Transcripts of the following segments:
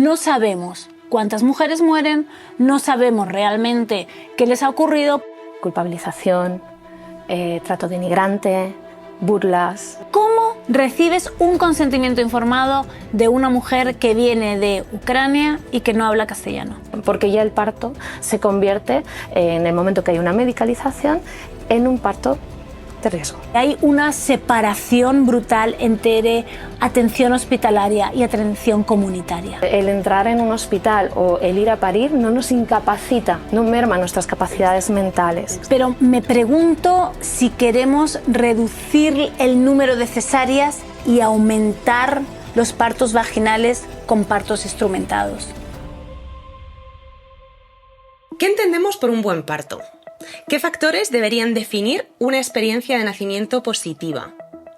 No sabemos cuántas mujeres mueren, no sabemos realmente qué les ha ocurrido. Culpabilización, trato denigrante, burlas. ¿Cómo recibes un consentimiento informado de una mujer que viene de Ucrania y que no habla castellano? Porque ya el parto se convierte, en el momento que hay una medicalización, en un parto de riesgo. Hay una separación brutal entre atención hospitalaria y atención comunitaria. El entrar en un hospital o el ir a parir no nos incapacita, no merma nuestras capacidades mentales. Pero me pregunto si queremos reducir el número de cesáreas y aumentar los partos vaginales con partos instrumentados. ¿Qué entendemos por un buen parto? ¿Qué factores deberían definir una experiencia de nacimiento positiva?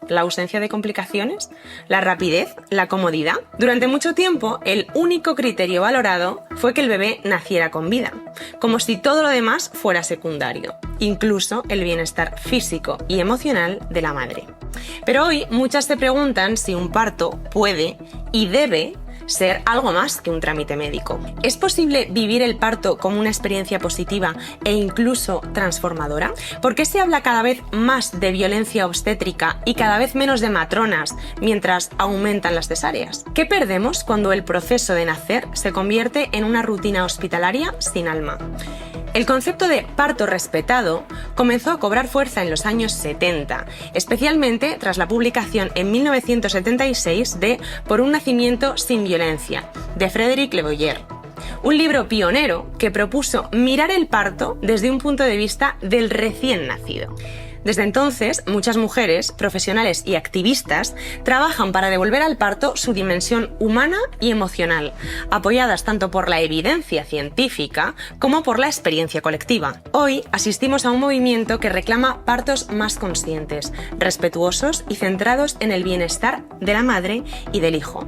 ¿La ausencia de complicaciones? ¿La rapidez? ¿La comodidad? Durante mucho tiempo, el único criterio valorado fue que el bebé naciera con vida, como si todo lo demás fuera secundario, incluso el bienestar físico y emocional de la madre. Pero hoy muchas se preguntan si un parto puede y debe ser algo más que un trámite médico. ¿Es posible vivir el parto como una experiencia positiva e incluso transformadora? ¿Por qué se habla cada vez más de violencia obstétrica y cada vez menos de matronas mientras aumentan las cesáreas? ¿Qué perdemos cuando el proceso de nacer se convierte en una rutina hospitalaria sin alma? El concepto de parto respetado comenzó a cobrar fuerza en los años 70, especialmente tras la publicación en 1976 de Por un nacimiento sin violencia, de Frédéric Le Boyer. Un libro pionero que propuso mirar el parto desde un punto de vista del recién nacido. Desde entonces, muchas mujeres, profesionales y activistas trabajan para devolver al parto su dimensión humana y emocional, apoyadas tanto por la evidencia científica como por la experiencia colectiva. Hoy asistimos a un movimiento que reclama partos más conscientes, respetuosos y centrados en el bienestar de la madre y del hijo.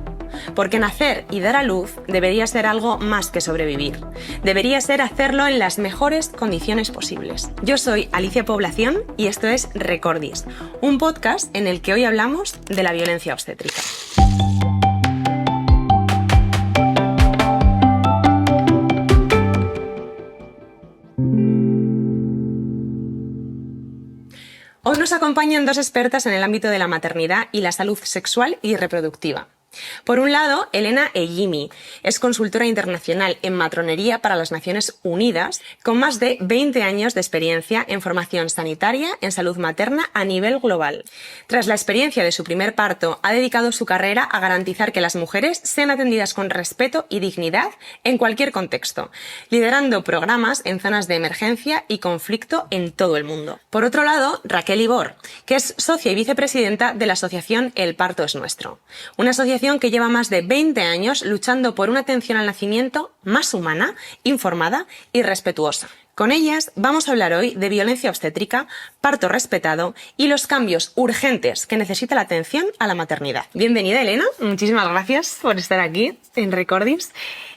Porque nacer y dar a luz debería ser algo más que sobrevivir. Debería ser hacerlo en las mejores condiciones posibles. Yo soy Alicia Población y esto es Recordis, un podcast en el que hoy hablamos de la violencia obstétrica. Hoy nos acompañan dos expertas en el ámbito de la maternidad y la salud sexual y reproductiva. Por un lado, Elena Eguimi es consultora internacional en matronería para las Naciones Unidas, con más de 20 años de experiencia en formación sanitaria en salud materna a nivel global. Tras la experiencia de su primer parto, ha dedicado su carrera a garantizar que las mujeres sean atendidas con respeto y dignidad en cualquier contexto, liderando programas en zonas de emergencia y conflicto en todo el mundo. Por otro lado, Raquel Ibor, que es socia y vicepresidenta de la asociación El Parto es Nuestro, una asociación que lleva más de 20 años luchando por una atención al nacimiento más humana, informada y respetuosa. Con ellas vamos a hablar hoy de violencia obstétrica, parto respetado y los cambios urgentes que necesita la atención a la maternidad. Bienvenida, Elena, muchísimas gracias por estar aquí en Recordis.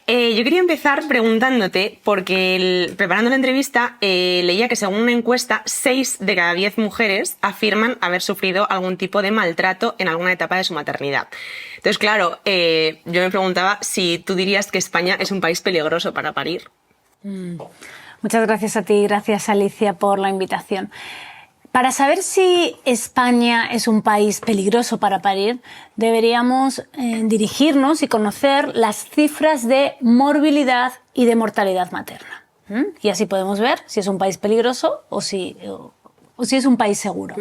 Yo quería empezar preguntándote, porque preparando la entrevista leía que según una encuesta, 6 de cada 10 mujeres afirman haber sufrido algún tipo de maltrato en alguna etapa de su maternidad. Entonces, claro, yo me preguntaba si tú dirías que España es un país peligroso para parir. Muchas gracias a ti, gracias Alicia por la invitación. Para saber si España es un país peligroso para parir, deberíamos dirigirnos y conocer las cifras de morbilidad y de mortalidad materna. Y así podemos ver si es un país peligroso o si es un país seguro.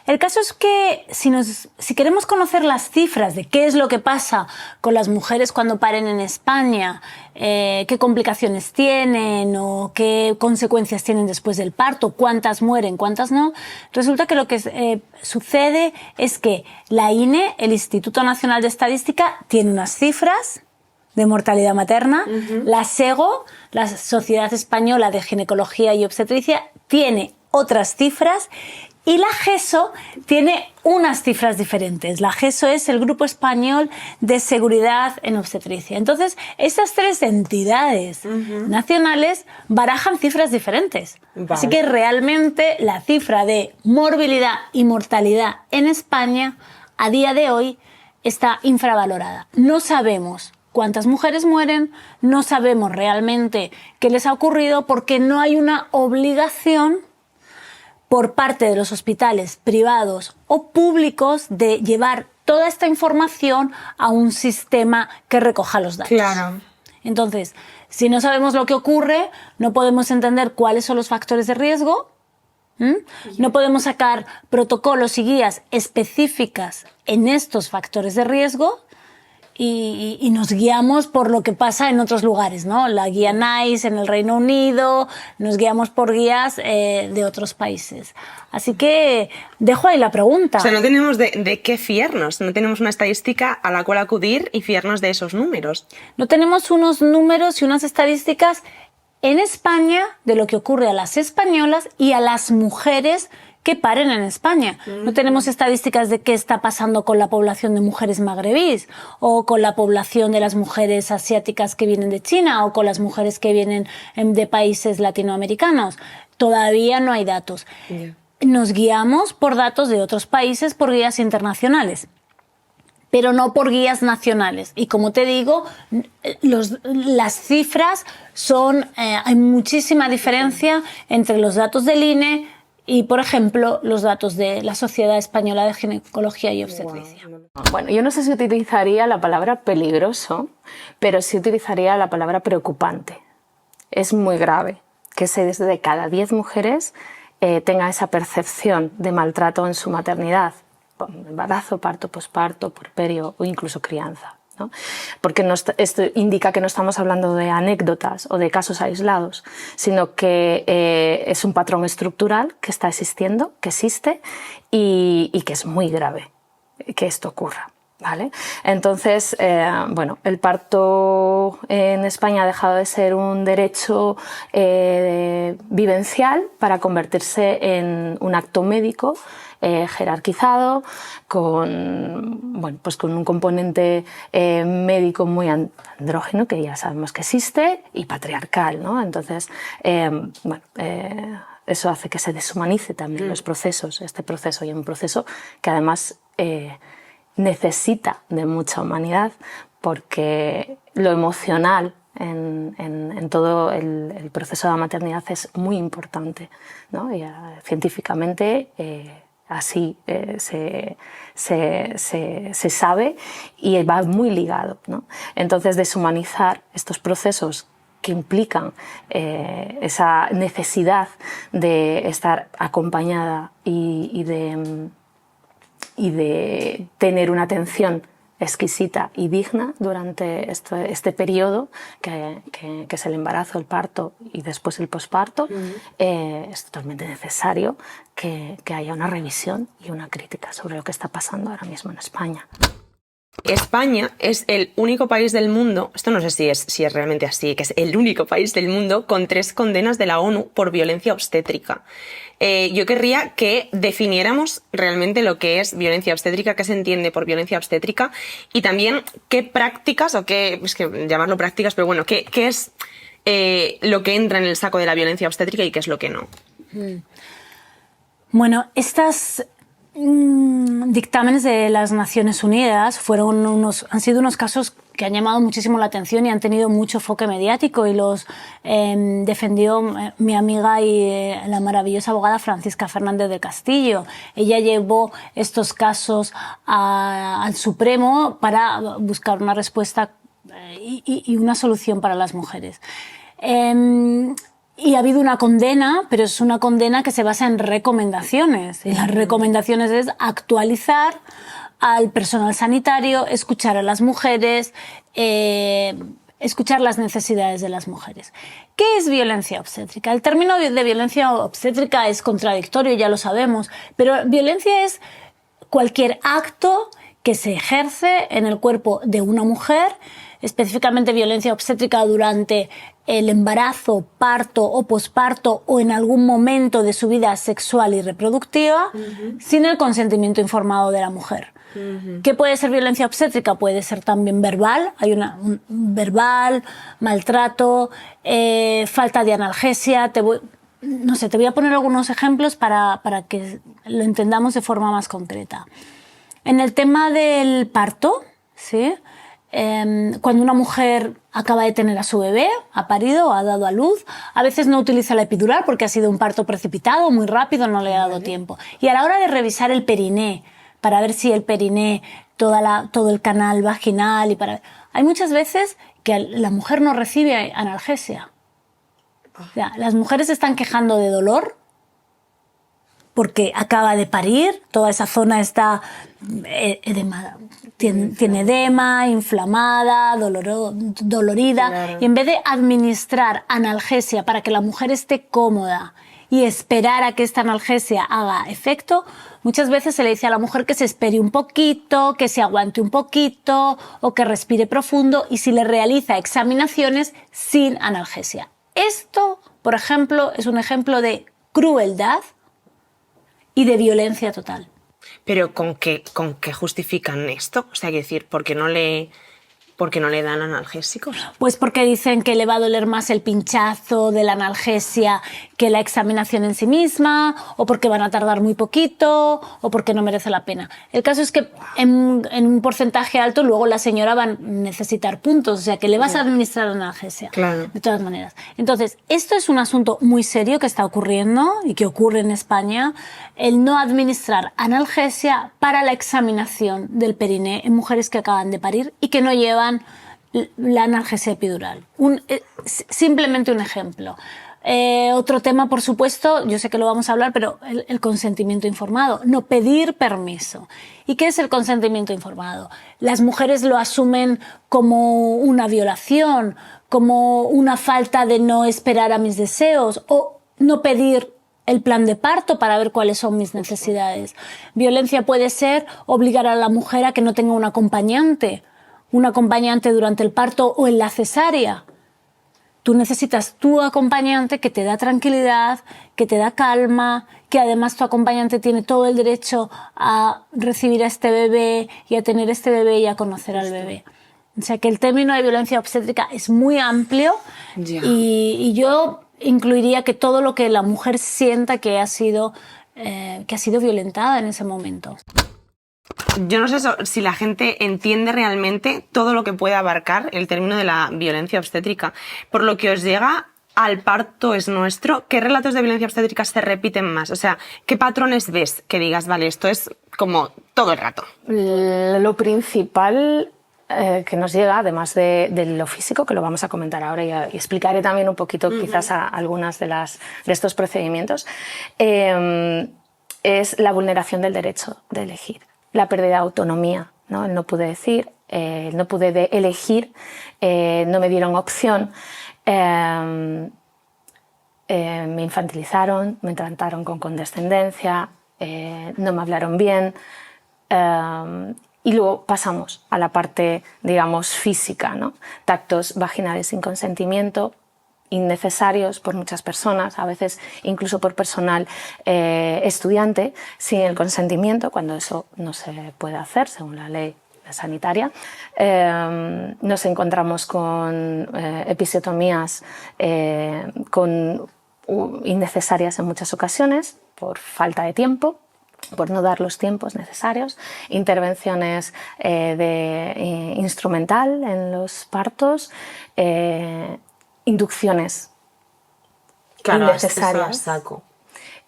El caso es que si queremos conocer las cifras de qué es lo que pasa con las mujeres cuando paren en España, qué complicaciones tienen o qué consecuencias tienen después del parto, cuántas mueren, cuántas no, resulta que lo que sucede es que la INE, el Instituto Nacional de Estadística, tiene unas cifras de mortalidad materna, la SEGO, la Sociedad Española de Ginecología y Obstetricia, tiene otras cifras. Y la GESO tiene unas cifras diferentes. La GESO es el Grupo Español de Seguridad en Obstetricia. Entonces, estas tres entidades nacionales barajan cifras diferentes. Vale. Así que realmente la cifra de morbilidad y mortalidad en España a día de hoy está infravalorada. No sabemos cuántas mujeres mueren, no sabemos realmente qué les ha ocurrido porque no hay una obligación por parte de los hospitales privados o públicos de llevar toda esta información a un sistema que recoja los datos. Claro. Entonces, si no sabemos lo que ocurre, no podemos entender cuáles son los factores de riesgo, no podemos sacar protocolos y guías específicas en estos factores de riesgo y nos guiamos por lo que pasa en otros lugares, ¿no? La guía NICE en el Reino Unido, nos guiamos por guías de otros países. Así que dejo ahí la pregunta. O sea, no tenemos de qué fiarnos, no tenemos una estadística a la cual acudir y fiarnos de esos números. No tenemos unos números y unas estadísticas en España de lo que ocurre a las españolas y a las mujeres que paren en España. No tenemos estadísticas de qué está pasando con la población de mujeres magrebíes o con la población de las mujeres asiáticas que vienen de China o con las mujeres que vienen de países latinoamericanos. Todavía no hay datos. Nos guiamos por datos de otros países, por guías internacionales, pero no por guías nacionales. Y como te digo, las cifras son... hay muchísima diferencia entre los datos del INE y, por ejemplo, los datos de la Sociedad Española de Ginecología y Obstetricia. Bueno, yo no sé si utilizaría la palabra peligroso, pero sí utilizaría la palabra preocupante. Es muy grave que 6 de cada 10 mujeres tenga esa percepción de maltrato en su maternidad, embarazo, parto, posparto, puerperio o incluso crianza, ¿no? Porque esto indica que no estamos hablando de anécdotas o de casos aislados, sino que es un patrón estructural que está existiendo, que existe y que es muy grave que esto ocurra, ¿vale? Entonces, bueno, el parto en España ha dejado de ser un derecho vivencial para convertirse en un acto médico jerarquizado, con un componente médico muy andrógeno, que ya sabemos que existe, y patriarcal, ¿no? Entonces, eso hace que se deshumanice también los procesos, este proceso, y un proceso que además necesita de mucha humanidad, porque lo emocional en todo el proceso de la maternidad es muy importante, ¿no? Y, científicamente así se sabe y va muy ligado, ¿no? Entonces, deshumanizar estos procesos que implican esa necesidad de estar acompañada y de tener una atención exquisita y digna durante este periodo que es el embarazo, el parto y después el posparto, es totalmente necesario que haya una revisión y una crítica sobre lo que está pasando ahora mismo en España. España es el único país del mundo, esto no sé si es realmente así, que es el único país del mundo con 3 condenas de la ONU por violencia obstétrica. Yo querría que definiéramos realmente lo que es violencia obstétrica, qué se entiende por violencia obstétrica y también qué prácticas, o qué, es que llamarlo prácticas, pero bueno, qué es lo que entra en el saco de la violencia obstétrica y qué es lo que no. Bueno, estas dictámenes de las Naciones Unidas han sido unos casos que han llamado muchísimo la atención y han tenido mucho foco mediático, y los defendió mi amiga y la maravillosa abogada Francisca Fernández del Castillo. Ella llevó estos casos al Supremo para buscar una respuesta y una solución para las mujeres. Y ha habido una condena, pero es una condena que se basa en recomendaciones. Y las recomendaciones es actualizar al personal sanitario, escuchar a las mujeres, escuchar las necesidades de las mujeres. ¿Qué es violencia obstétrica? El término de violencia obstétrica es contradictorio, ya lo sabemos, pero violencia es cualquier acto que se ejerce en el cuerpo de una mujer, específicamente violencia obstétrica durante el embarazo, parto o posparto o en algún momento de su vida sexual y reproductiva, sin el consentimiento informado de la mujer. ¿Qué puede ser violencia obstétrica? Puede ser también verbal, hay verbal, maltrato, falta de analgesia. Te voy a poner algunos ejemplos para que lo entendamos de forma más concreta. En el tema del parto, ¿sí? cuando una mujer acaba de tener a su bebé, ha parido o ha dado a luz, a veces no utiliza la epidural porque ha sido un parto precipitado, muy rápido, no le ha dado tiempo. Y a la hora de revisar el periné, para ver si el periné, todo el canal vaginal, hay muchas veces que la mujer no recibe analgesia. O sea, las mujeres se están quejando de dolor porque acaba de parir, toda esa zona está edemada, tiene edema, inflamada, dolorida, claro. Y en vez de administrar analgesia para que la mujer esté cómoda y esperar a que esta analgesia haga efecto, muchas veces se le dice a la mujer que se espere un poquito, que se aguante un poquito o que respire profundo y si le realiza examinaciones sin analgesia. Esto, por ejemplo, es un ejemplo de crueldad y de violencia total. ¿Pero con qué justifican esto? O sea, quiero decir, ¿por qué no le dan analgésicos? Pues porque dicen que le va a doler más el pinchazo de la analgesia que la examinación en sí misma, o porque van a tardar muy poquito, o porque no merece la pena. El caso es que en un porcentaje alto luego la señora va a necesitar puntos, o sea que le vas a administrar analgesia, claro. De todas maneras. Entonces, esto es un asunto muy serio que está ocurriendo y que ocurre en España, el no administrar analgesia para la examinación del periné en mujeres que acaban de parir y que no llevan la analgesia epidural. Simplemente un ejemplo. Otro tema, por supuesto, yo sé que lo vamos a hablar, pero el consentimiento informado, no pedir permiso. ¿Y qué es el consentimiento informado? Las mujeres lo asumen como una violación, como una falta de no esperar a mis deseos o no pedir el plan de parto para ver cuáles son mis necesidades. Violencia puede ser obligar a la mujer a que no tenga un acompañante durante el parto o en la cesárea. Tú necesitas tu acompañante que te da tranquilidad, que te da calma, que además tu acompañante tiene todo el derecho a recibir a este bebé y a tener este bebé y a conocer al bebé. O sea que el término de violencia obstétrica es muy amplio y yo incluiría que todo lo que la mujer sienta que ha sido violentada en ese momento. Yo no sé si la gente entiende realmente todo lo que puede abarcar el término de la violencia obstétrica. Por lo que os llega al parto es nuestro, ¿qué relatos de violencia obstétrica se repiten más? O sea, ¿qué patrones ves que digas, vale, esto es como todo el rato? Lo principal que nos llega, además de lo físico, que lo vamos a comentar ahora y explicaré también un poquito quizás a algunas de estos procedimientos, es la vulneración del derecho de elegir. La pérdida de autonomía, ¿no? El no pude decir, no pude elegir, no me dieron opción, me infantilizaron, me trataron con condescendencia, no me hablaron bien, y luego pasamos a la parte, digamos, física, ¿no? Tactos vaginales sin consentimiento, innecesarios por muchas personas, a veces incluso por personal estudiante, sin el consentimiento, cuando eso no se puede hacer según la ley sanitaria. Nos encontramos con episiotomías innecesarias en muchas ocasiones por falta de tiempo, por no dar los tiempos necesarios, intervenciones instrumental en los partos, inducciones innecesarias.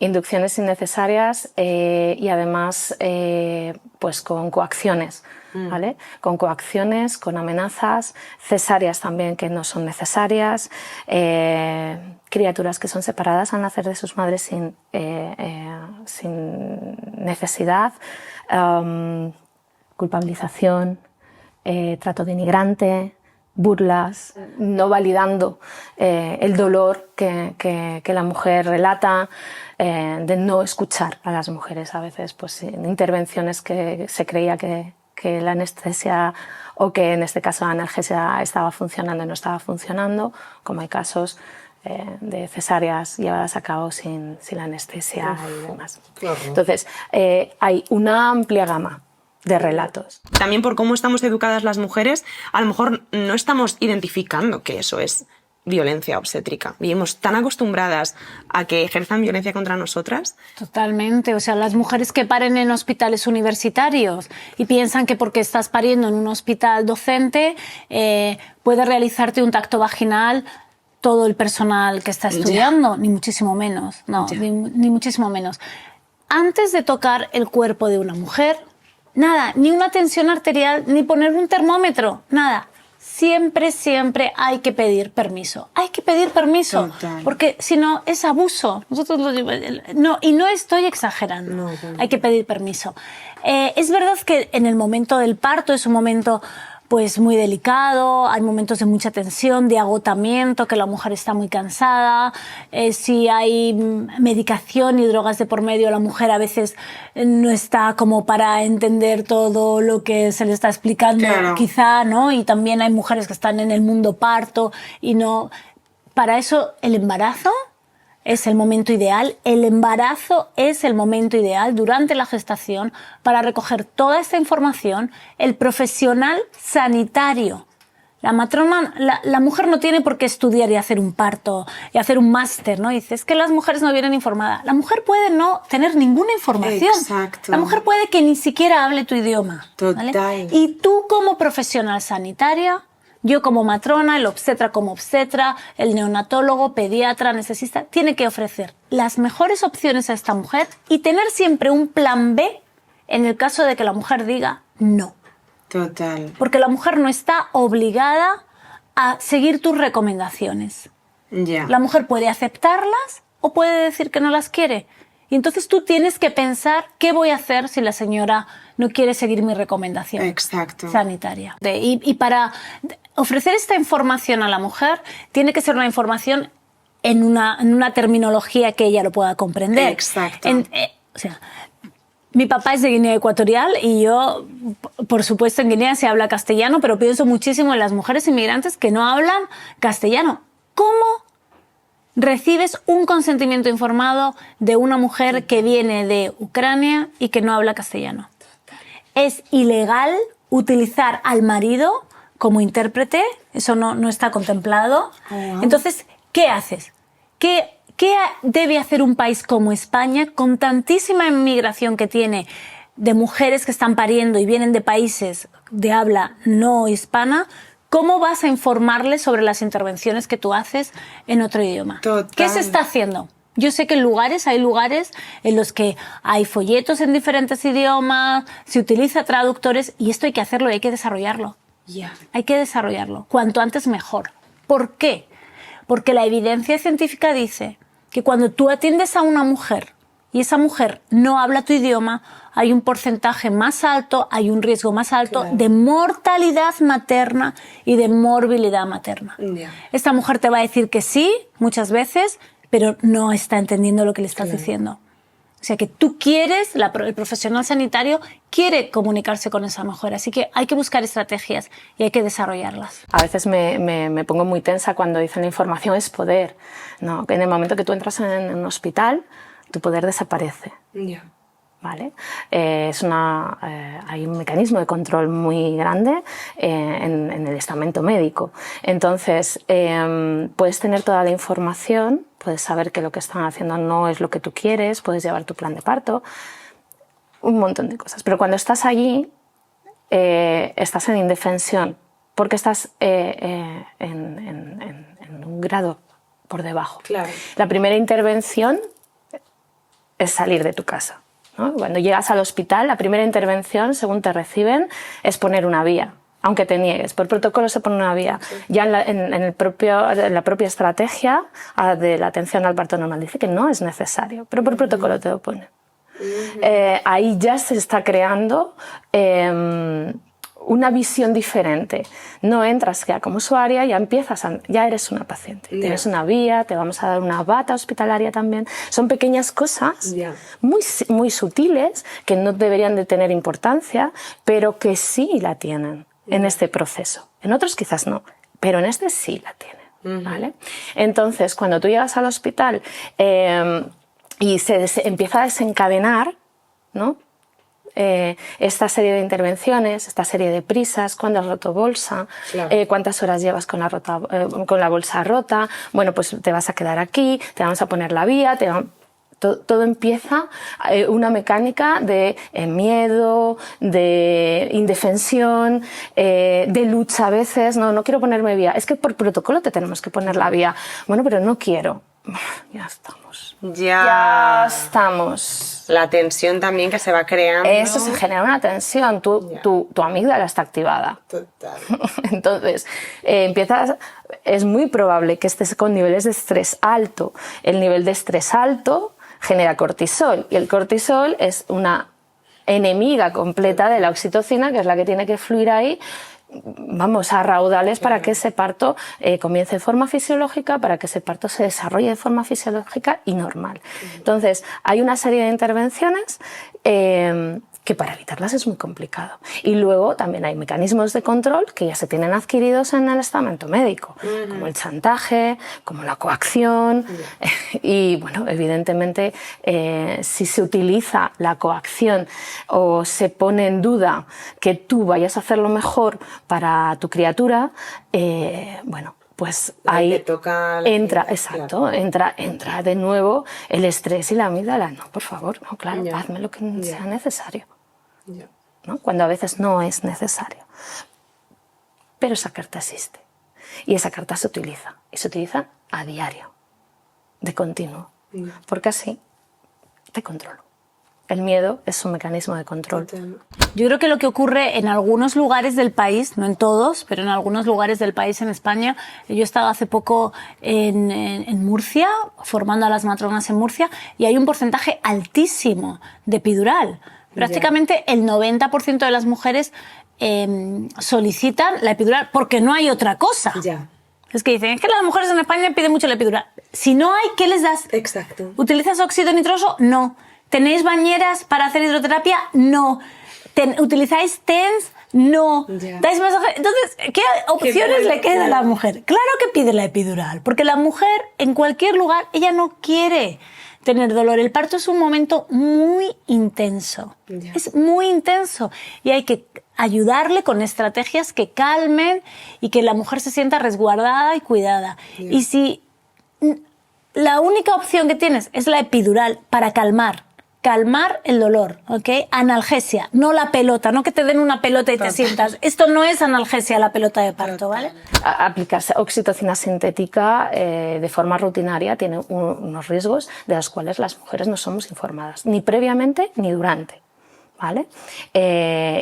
Inducciones innecesarias y además pues con coacciones, ¿vale? Con coacciones, con amenazas, cesáreas también que no son necesarias, criaturas que son separadas al nacer de sus madres sin necesidad, culpabilización, trato denigrante, burlas, no validando el dolor que la mujer relata, de no escuchar a las mujeres a veces, pues en intervenciones que se creía que la anestesia o que en este caso la analgesia estaba funcionando y no estaba funcionando, como hay casos de cesáreas llevadas a cabo sin la anestesia y demás. Entonces, hay una amplia gama de relatos. También por cómo estamos educadas las mujeres, a lo mejor no estamos identificando que eso es violencia obstétrica. Vivimos tan acostumbradas a que ejerzan violencia contra nosotras. Totalmente. O sea, las mujeres que paren en hospitales universitarios y piensan que porque estás pariendo en un hospital docente puede realizarte un tacto vaginal todo el personal que está estudiando, ni muchísimo menos. No, ni muchísimo menos. Antes de tocar el cuerpo de una mujer, nada, ni una tensión arterial, ni poner un termómetro, nada. Siempre, siempre hay que pedir permiso. Hay que pedir permiso, porque si no es abuso. Y no estoy exagerando. Hay que pedir permiso. Es verdad que en el momento del parto es un momento pues muy delicado, hay momentos de mucha tensión, de agotamiento, que la mujer está muy cansada, si hay medicación y drogas de por medio, la mujer a veces no está como para entender todo lo que se le está explicando, quizá, ¿no? Y también hay mujeres que están en el mundo parto y no... Para eso el embarazo es el momento ideal. El embarazo es el momento ideal durante la gestación para recoger toda esta información. El profesional sanitario, la matrona, la mujer no tiene por qué estudiar y hacer un parto y hacer un máster, ¿no? Dice, es que las mujeres no vienen informadas. La mujer puede no tener ninguna información. Exacto. La mujer puede que ni siquiera hable tu idioma. Total. ¿Vale? Y tú como profesional sanitaria, yo como matrona, el obstetra como obstetra, el neonatólogo, pediatra, anestesista, tiene que ofrecer las mejores opciones a esta mujer y tener siempre un plan B en el caso de que la mujer diga no. Total. Porque la mujer no está obligada a seguir tus recomendaciones. La mujer puede aceptarlas o puede decir que no las quiere. Y entonces tú tienes que pensar qué voy a hacer si la señora no quiere seguir mi recomendación sanitaria. Y para ofrecer esta información a la mujer, tiene que ser una información en una terminología que ella lo pueda comprender. Exacto. O sea, mi papá es de Guinea Ecuatorial y yo, por supuesto, en Guinea se habla castellano, pero pienso muchísimo en las mujeres inmigrantes que no hablan castellano. ¿Cómo recibes un consentimiento informado de una mujer que viene de Ucrania y que no habla castellano? Es ilegal utilizar al marido como intérprete, eso no está contemplado. Entonces, ¿qué haces? ¿Qué debe hacer un país como España, con tantísima inmigración que tiene de mujeres que están pariendo y vienen de países de habla no hispana? ¿Cómo vas a informarles sobre las intervenciones que tú haces en otro idioma? Total. ¿Qué se está haciendo? Yo sé que hay lugares en los que hay folletos en diferentes idiomas, se utiliza traductores y esto hay que hacerlo y hay que desarrollarlo. Hay que desarrollarlo. Cuanto antes mejor. ¿Por qué? Porque la evidencia científica dice que cuando tú atiendes a una mujer y esa mujer no habla tu idioma, hay un porcentaje más alto, hay un riesgo más alto de mortalidad materna y de morbilidad materna. Esta mujer te va a decir que sí, muchas veces, pero no está entendiendo lo que le estás diciendo. O sea que tú quieres, el profesional sanitario quiere comunicarse con esa mujer, así que hay que buscar estrategias y hay que desarrollarlas. A veces me pongo muy tensa cuando dicen la información es poder, ¿no? En el momento que tú entras en un hospital, tu poder desaparece. ¿Vale? Hay un mecanismo de control muy grande en el estamento médico. Entonces, puedes tener toda la información, puedes saber que lo que están haciendo no es lo que tú quieres, puedes llevar tu plan de parto, un montón de cosas. Pero cuando estás allí, estás en indefensión, porque estás en un grado por debajo. La primera intervención es salir de tu casa, ¿no? Cuando llegas al hospital, la primera intervención, según te reciben, es poner una vía, aunque te niegues. Por protocolo se pone una vía. Ya en la propia estrategia de la atención al parto normal dice que no es necesario, pero por protocolo te lo ponen. Ahí ya se está creando una visión diferente. No entras ya como usuaria, ya eres una paciente. Tienes una vía, te vamos a dar una bata hospitalaria también. Son pequeñas cosas muy sutiles que no deberían de tener importancia, pero que sí la tienen en este proceso. En otros quizás no, pero en este sí la tienen. ¿Vale? Entonces, cuando tú llegas al hospital y se empieza a desencadenar, ¿no? esta serie de intervenciones, esta serie de prisas, cuándo has roto bolsa, Claro. cuántas horas llevas con la bolsa rota, bueno, pues te vas a quedar aquí, te vamos a poner la vía, todo empieza una mecánica de miedo, de indefensión, de lucha a veces. No quiero ponerme vía. Es que por protocolo te tenemos que poner la vía. Bueno, pero no quiero. Ya estamos. Ya estamos. La tensión también que se va creando. Eso se genera una tensión. Tu amígdala está activada. Total. Entonces, es muy probable que estés con niveles de estrés alto. El nivel de estrés alto genera cortisol y el cortisol es una enemiga completa de la oxitocina, que es la que tiene que fluir ahí, vamos, a raudales para que ese parto comience de forma fisiológica, para que ese parto se desarrolle de forma fisiológica y normal. Entonces, hay una serie de intervenciones que para evitarlas es muy complicado. Y luego también hay mecanismos de control que ya se tienen adquiridos en el estamento médico, como el chantaje, como la coacción. Y bueno, evidentemente, si se utiliza la coacción o se pone en duda que tú vayas a hacerlo mejor para tu criatura, bueno, pues ahí entra, exacto, claro. entra de nuevo el estrés y la amígdala. No, por favor, no, claro, hazme lo que sea necesario. ¿No? Cuando a veces no es necesario. Pero esa carta existe. Y esa carta se utiliza. Y se utiliza a diario, de continuo. Porque así te controlo. El miedo es un mecanismo de control. Yo creo que lo que ocurre en algunos lugares del país, no en todos, pero en algunos lugares del país en España, yo he estado hace poco en Murcia, formando a las matronas en Murcia, y hay un porcentaje altísimo de epidural. Prácticamente el 90% de las mujeres solicitan la epidural porque no hay otra cosa. Es que dicen, es que las mujeres en España piden mucho la epidural. Si no hay, ¿qué les das? Exacto. ¿Utilizas óxido nitroso? No. ¿Tenéis bañeras para hacer hidroterapia? No. ¿Utilizáis TENS? No. ¿Dais masaje? Entonces, ¿qué opciones le queda a la mujer? Claro que pide la epidural, porque la mujer en cualquier lugar, ella no quiere tener dolor. El parto es un momento muy intenso. Es muy intenso y hay que ayudarle con estrategias que calmen y que la mujer se sienta resguardada y cuidada. Y si la única opción que tienes es la epidural para calmar el dolor, ¿ok? Analgesia, no la pelota, no que te den una pelota y te sientas. Esto no es analgesia, la pelota de parto, ¿vale? Aplicarse oxitocina sintética de forma rutinaria tiene unos riesgos de los cuales las mujeres no somos informadas, ni previamente ni durante. ¿Vale?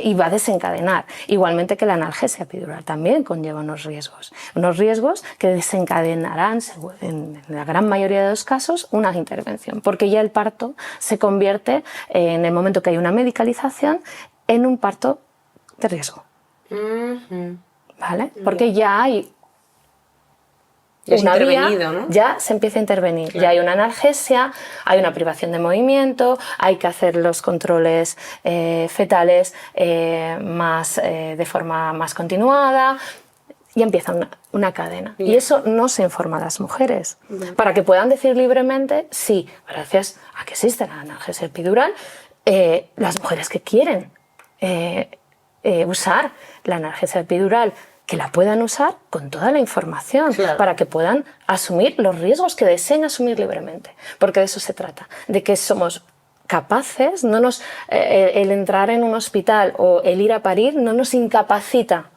Y va a desencadenar, igualmente que la analgesia epidural también conlleva unos riesgos que desencadenarán, en la gran mayoría de los casos, una intervención, porque ya el parto se convierte, en el momento que hay una medicalización, en un parto de riesgo. ¿Vale? Porque ya hay una vía, ¿no? Ya se empieza a intervenir, ya hay una analgesia, hay una privación de movimiento, hay que hacer los controles fetales de forma más continuada y empieza una cadena. Y eso no se informa a las mujeres, para que puedan decir libremente, sí, gracias a que existe la analgesia epidural, las mujeres que quieren usar la analgesia epidural, que la puedan usar con toda la información, para que puedan asumir los riesgos que deseen asumir libremente. Porque de eso se trata, de que somos capaces, el entrar en un hospital o el ir a parir no nos incapacita,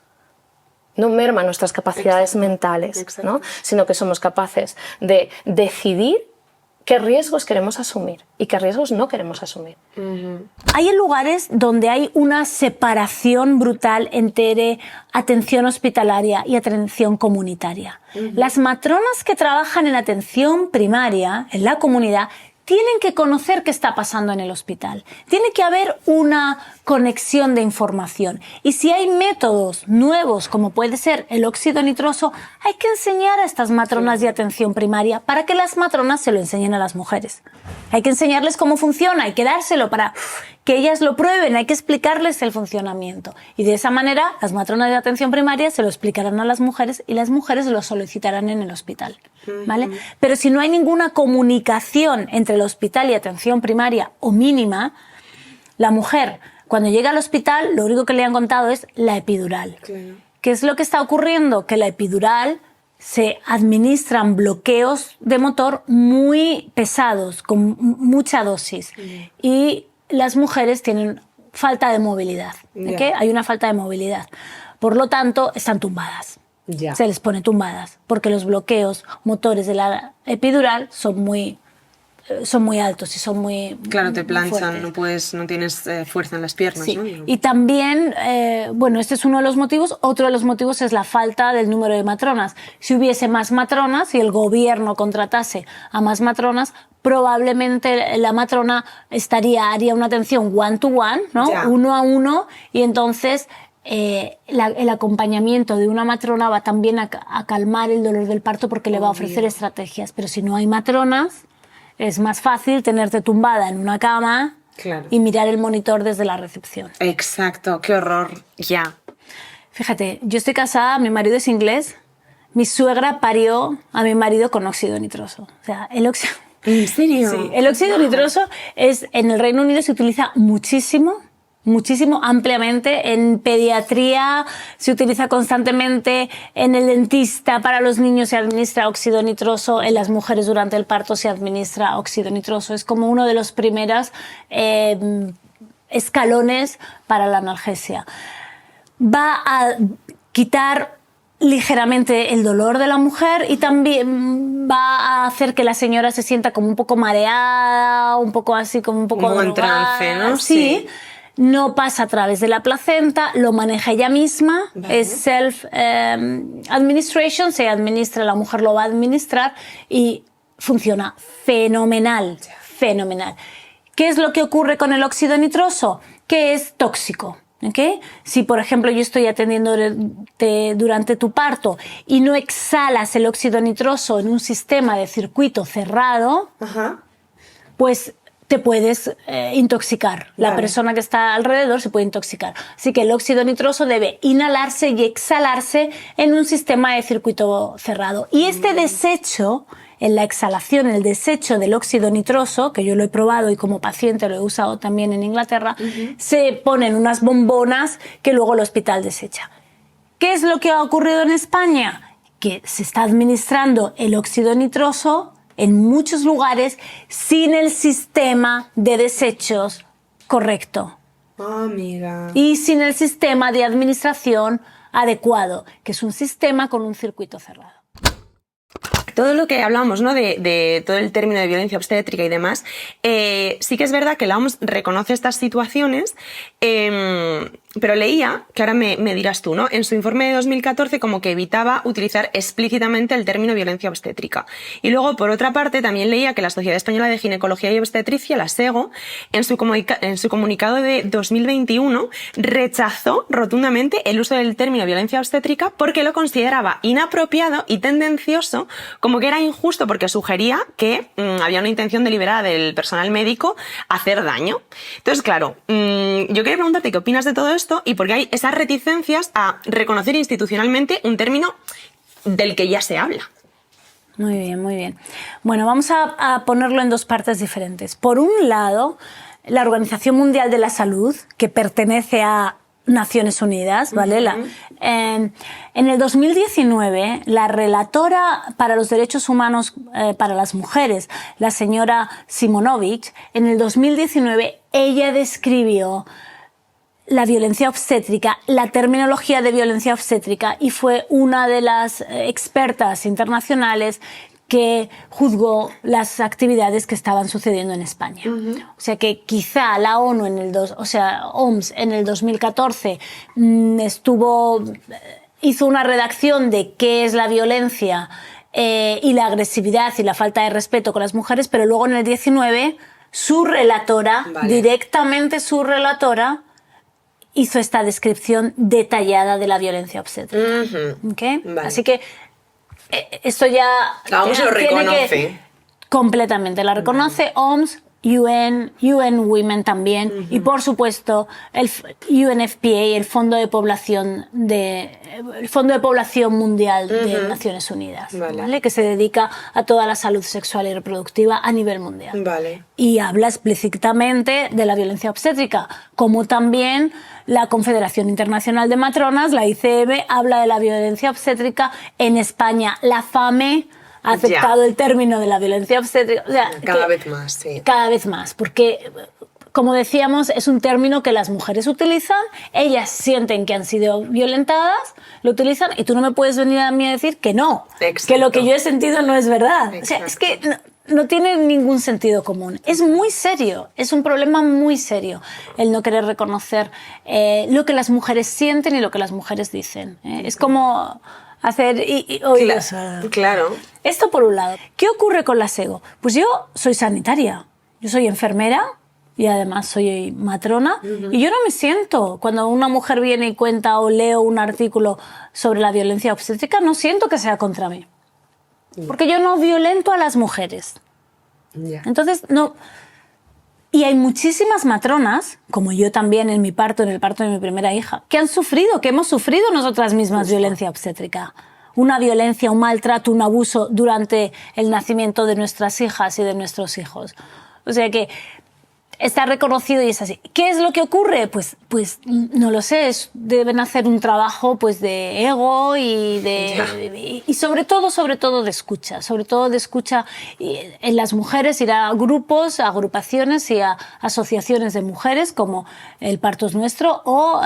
no merma nuestras capacidades mentales, ¿no? Sino que somos capaces de decidir qué riesgos queremos asumir y qué riesgos no queremos asumir. Hay lugares donde hay una separación brutal entre atención hospitalaria y atención comunitaria. Las matronas que trabajan en atención primaria, en la comunidad, tienen que conocer qué está pasando en el hospital. Tiene que haber una conexión de información. Y si hay métodos nuevos, como puede ser el óxido nitroso, hay que enseñar a estas matronas de atención primaria para que las matronas se lo enseñen a las mujeres. Hay que enseñarles cómo funciona, hay que dárselo para que ellas lo prueben, hay que explicarles el funcionamiento. Y de esa manera, las matronas de atención primaria se lo explicarán a las mujeres y las mujeres lo solicitarán en el hospital, ¿vale? Pero si no hay ninguna comunicación entre el hospital y atención primaria o mínima, la mujer Cuando llega al hospital, lo único que le han contado es la epidural. Claro. ¿Qué es lo que está ocurriendo? Que la epidural se administran bloqueos de motor muy pesados, con mucha dosis. Y las mujeres tienen falta de movilidad. ¿Ok? Hay una falta de movilidad. Por lo tanto, están tumbadas. Ya. Se les pone tumbadas, porque los bloqueos motores de la epidural son muy altos y son muy Claro, te planchan, fuertes. no tienes fuerza en las piernas, Sí. ¿no? Y también, bueno, este es uno de los motivos. Otro de los motivos es la falta del número de matronas. Si hubiese más matronas, si el gobierno contratase a más matronas, probablemente la matrona haría una atención one-to-one, ¿no? Ya. 1 a 1, y entonces el acompañamiento de una matrona va también a calmar el dolor del parto, porque le va a ofrecer estrategias. Pero si no hay matronas, es más fácil tenerte tumbada en una cama Claro. y mirar el monitor desde la recepción. Exacto, qué horror. Ya. Fíjate, yo estoy casada, mi marido es inglés, mi suegra parió a mi marido con óxido nitroso. O sea, el óxido... ¿En serio? Sí, el óxido nitroso en el Reino Unido se utiliza muchísimo, ampliamente. En pediatría se utiliza constantemente, en el dentista para los niños se administra óxido nitroso, en las mujeres durante el parto se administra óxido nitroso. Es como uno de los primeros escalones para la analgesia. Va a quitar ligeramente el dolor de la mujer y también va a hacer que la señora se sienta como un poco mareada, un poco así, como un poco Como en drogada. trance, ¿no? Sí. No pasa a través de la placenta, lo maneja ella misma, Vale. es self-administration, se administra, la mujer lo va a administrar y funciona fenomenal, fenomenal. ¿Qué es lo que ocurre con el óxido nitroso? Que es tóxico. ¿Okay? Si, por ejemplo, yo estoy atendiéndote durante tu parto y no exhalas el óxido nitroso en un sistema de circuito cerrado, Ajá. pues te puedes intoxicar. La Vale. persona que está alrededor se puede intoxicar. Así que el óxido nitroso debe inhalarse y exhalarse en un sistema de circuito cerrado. Y este desecho, en la exhalación, el desecho del óxido nitroso, que yo lo he probado y como paciente lo he usado también en Inglaterra, se ponen unas bombonas que luego el hospital desecha. ¿Qué es lo que ha ocurrido en España? Que se está administrando el óxido nitroso en muchos lugares sin el sistema de desechos correcto Amiga. y sin el sistema de administración adecuado, que es un sistema con un circuito cerrado. Todo lo que hablamos, ¿no? de todo el término de violencia obstétrica y demás, sí que es verdad que la OMS reconoce estas situaciones, pero leía, que ahora me dirás tú, ¿no? En su informe de 2014 como que evitaba utilizar explícitamente el término violencia obstétrica. Y luego, por otra parte, también leía que la Sociedad Española de Ginecología y Obstetricia, la SEGO, en su comunicado de 2021 rechazó rotundamente el uso del término violencia obstétrica porque lo consideraba inapropiado y tendencioso, como que era injusto porque sugería que había una intención deliberada del personal médico hacer daño. Entonces, claro, yo quería preguntarte qué opinas de todo esto y por qué hay esas reticencias a reconocer institucionalmente un término del que ya se habla. Muy bien, muy bien. Bueno, vamos a ponerlo en dos partes diferentes. Por un lado, la Organización Mundial de la Salud, que pertenece a Naciones Unidas, ¿vale? En el 2019, la relatora para los derechos humanos para las mujeres, la señora Simonovic, en el 2019, ella describió la violencia obstétrica, la terminología de violencia obstétrica, y fue una de las expertas internacionales que juzgó las actividades que estaban sucediendo en España. O sea que quizá la ONU OMS en el 2014 hizo una redacción de qué es la violencia y la agresividad y la falta de respeto con las mujeres, pero luego en el 19 su relatora, directamente su relatora, hizo esta descripción detallada de la violencia obstétrica. ¿Okay? Vale. Así que esto ya La OMS lo tiene reconoce. completamente. La reconoce OMS, UN Women también, y por supuesto el UNFPA, el Fondo de Población Mundial de Naciones Unidas, ¿vale? Que se dedica a toda la salud sexual y reproductiva a nivel mundial. Vale. Y habla explícitamente de la violencia obstétrica, como también la Confederación Internacional de Matronas, la ICM, habla de la violencia obstétrica. En España, la FAME ha aceptado el término de la violencia obstétrica. O sea, cada vez más, sí. Cada vez más, porque, como decíamos, es un término que las mujeres utilizan, ellas sienten que han sido violentadas, lo utilizan, y tú no me puedes venir a mí a decir que no, Exacto. que lo que yo he sentido no es verdad. Exacto. O sea, es que no tiene ningún sentido común. Es muy serio, es un problema muy serio el no querer reconocer lo que las mujeres sienten y lo que las mujeres dicen. Es como hacer oídos. Claro. Esto por un lado. ¿Qué ocurre con la SEGO? Pues yo soy sanitaria, yo soy enfermera y además soy matrona, y yo no me siento, cuando una mujer viene y cuenta o leo un artículo sobre la violencia obstétrica, no siento que sea contra mí. Porque yo no violento a las mujeres. Entonces, no. Y hay muchísimas matronas, como yo también en mi parto, en el parto de mi primera hija, que han sufrido, que hemos sufrido nosotras mismas violencia obstétrica. Una violencia, un maltrato, un abuso durante el nacimiento de nuestras hijas y de nuestros hijos. O sea que está reconocido y es así. ¿Qué es lo que ocurre? Pues no lo sé, deben hacer un trabajo pues de ego y sobre todo de escucha. Sobre todo de escucha en las mujeres, ir a grupos, a agrupaciones y a asociaciones de mujeres como el Parto es Nuestro o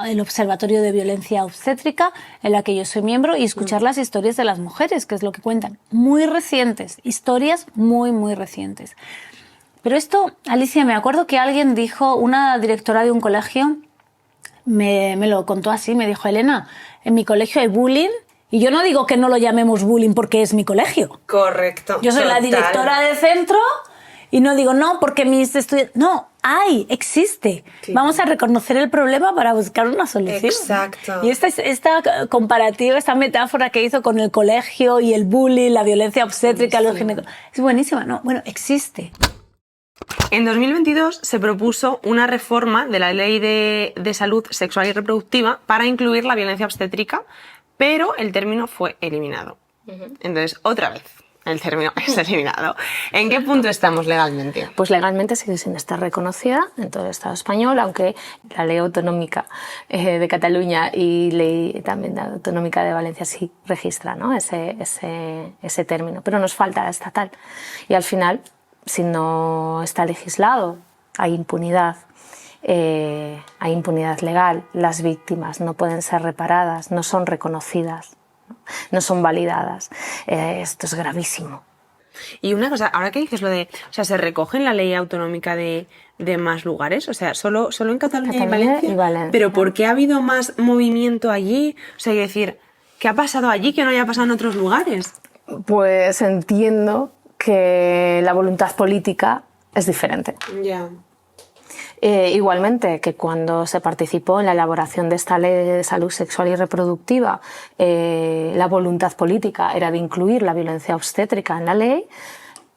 el Observatorio de Violencia Obstétrica, en la que yo soy miembro, y escuchar las historias de las mujeres, que es lo que cuentan. Muy recientes, historias muy, muy recientes. Pero esto, Alicia, me acuerdo que alguien dijo, una directora de un colegio, me lo contó así, me dijo: Elena, en mi colegio hay bullying, y yo no digo que no lo llamemos bullying porque es mi colegio. Correcto. Yo soy la directora de centro y no digo no porque mis estudiantes... No, existe. Sí. Vamos a reconocer el problema para buscar una solución. Exacto. Y esta comparativa, esta metáfora que hizo con el colegio y el bullying, la violencia obstétrica, los ginecólogos, es buenísima. No, bueno, existe. En 2022 se propuso una reforma de la Ley de Salud Sexual y Reproductiva para incluir la violencia obstétrica, pero el término fue eliminado. Entonces, otra vez, el término es eliminado. ¿En qué punto estamos legalmente? Pues legalmente sigue sin estar reconocida en todo el Estado español, aunque la Ley Autonómica de Cataluña y Ley también Autonómica de Valencia sí registran, ¿no? ese término, pero nos falta la estatal. Y al final, si no está legislado, hay impunidad legal, las víctimas no pueden ser reparadas, no son reconocidas, no son validadas. Esto es gravísimo. Y una cosa, ahora que dices lo de, o sea, ¿se recoge en la ley autonómica de más lugares? O sea, solo en Cataluña y Valencia. ¿Pero por qué ha habido más movimiento allí? O sea, hay que decir, ¿qué ha pasado allí que no haya pasado en otros lugares? Pues entiendo que la voluntad política es diferente. Ya. Igualmente que cuando se participó en la elaboración de esta ley de salud sexual y reproductiva, la voluntad política era de incluir la violencia obstétrica en la ley.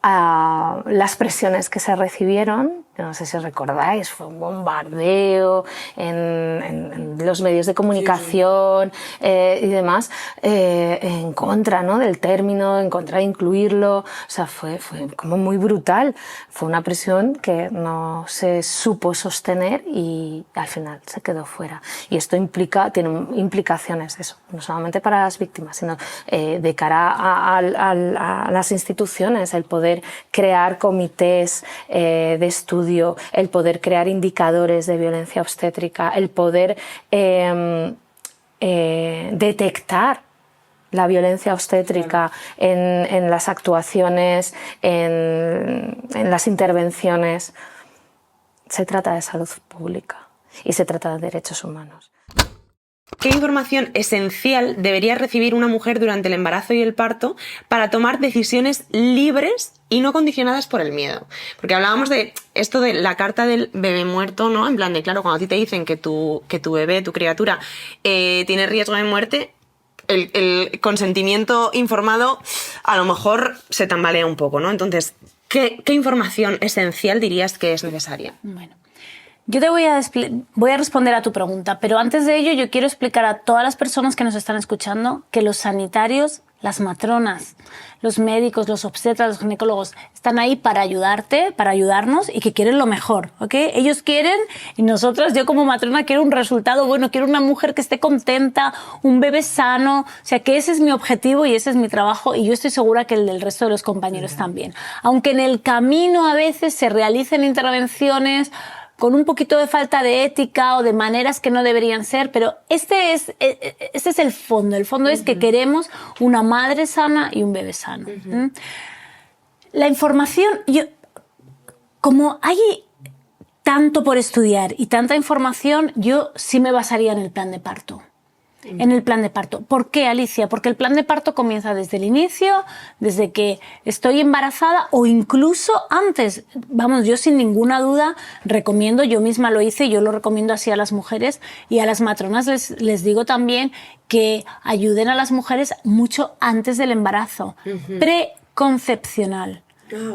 Las presiones que se recibieron, no sé si recordáis, fue un bombardeo en los medios de comunicación y demás, en contra, ¿no?, del término, en contra de incluirlo. O sea, fue como muy brutal. Fue una presión que no se supo sostener y al final se quedó fuera. Y esto tiene implicaciones, eso, no solamente para las víctimas, sino de cara a las instituciones, el poder crear comités de estudio, el poder crear indicadores de violencia obstétrica, el poder detectar la violencia obstétrica en las actuaciones, en las intervenciones. Se trata de salud pública y se trata de derechos humanos. ¿Qué información esencial debería recibir una mujer durante el embarazo y el parto para tomar decisiones libres y no condicionadas por el miedo? Porque hablábamos de esto de la carta del bebé muerto, ¿no? En plan de, claro, cuando a ti te dicen que tu bebé, tu criatura, tiene riesgo de muerte, el consentimiento informado a lo mejor se tambalea un poco, ¿no? Entonces, ¿qué información esencial dirías que es necesaria? Bueno, yo te voy a responder a tu pregunta, pero antes de ello yo quiero explicar a todas las personas que nos están escuchando que los sanitarios, las matronas, los médicos, los obstetras, los ginecólogos están ahí para ayudarte, para ayudarnos y que quieren lo mejor, ¿ok? Ellos quieren y nosotras, yo como matrona quiero un resultado bueno, quiero una mujer que esté contenta, un bebé sano, o sea que ese es mi objetivo y ese es mi trabajo y yo estoy segura que el del resto de los compañeros también. Aunque en el camino a veces se realicen intervenciones con un poquito de falta de ética o de maneras que no deberían ser, pero este es el fondo. El fondo es que queremos una madre sana y un bebé sano. La información, como hay tanto por estudiar y tanta información, yo sí me basaría en el plan de parto. En el plan de parto. ¿Por qué, Alicia? Porque el plan de parto comienza desde el inicio, desde que estoy embarazada o incluso antes. Vamos, yo sin ninguna duda recomiendo, yo misma lo hice, yo lo recomiendo así a las mujeres y a las matronas les digo también que ayuden a las mujeres mucho antes del embarazo, preconcepcional.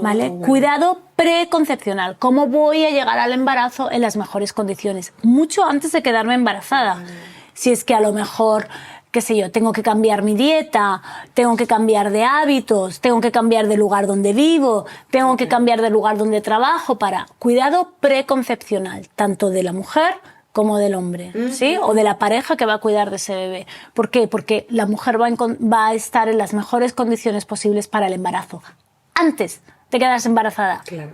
¿Vale? Cuidado preconcepcional. ¿Cómo voy a llegar al embarazo en las mejores condiciones? Mucho antes de quedarme embarazada. Si es que a lo mejor, qué sé yo, tengo que cambiar mi dieta, tengo que cambiar de hábitos, tengo que cambiar de lugar donde vivo, tengo que cambiar de lugar donde trabajo para cuidado preconcepcional, tanto de la mujer como del hombre, ¿sí? O de la pareja que va a cuidar de ese bebé. ¿Por qué? Porque la mujer va a estar en las mejores condiciones posibles para el embarazo. Antes de quedarse embarazada. Claro.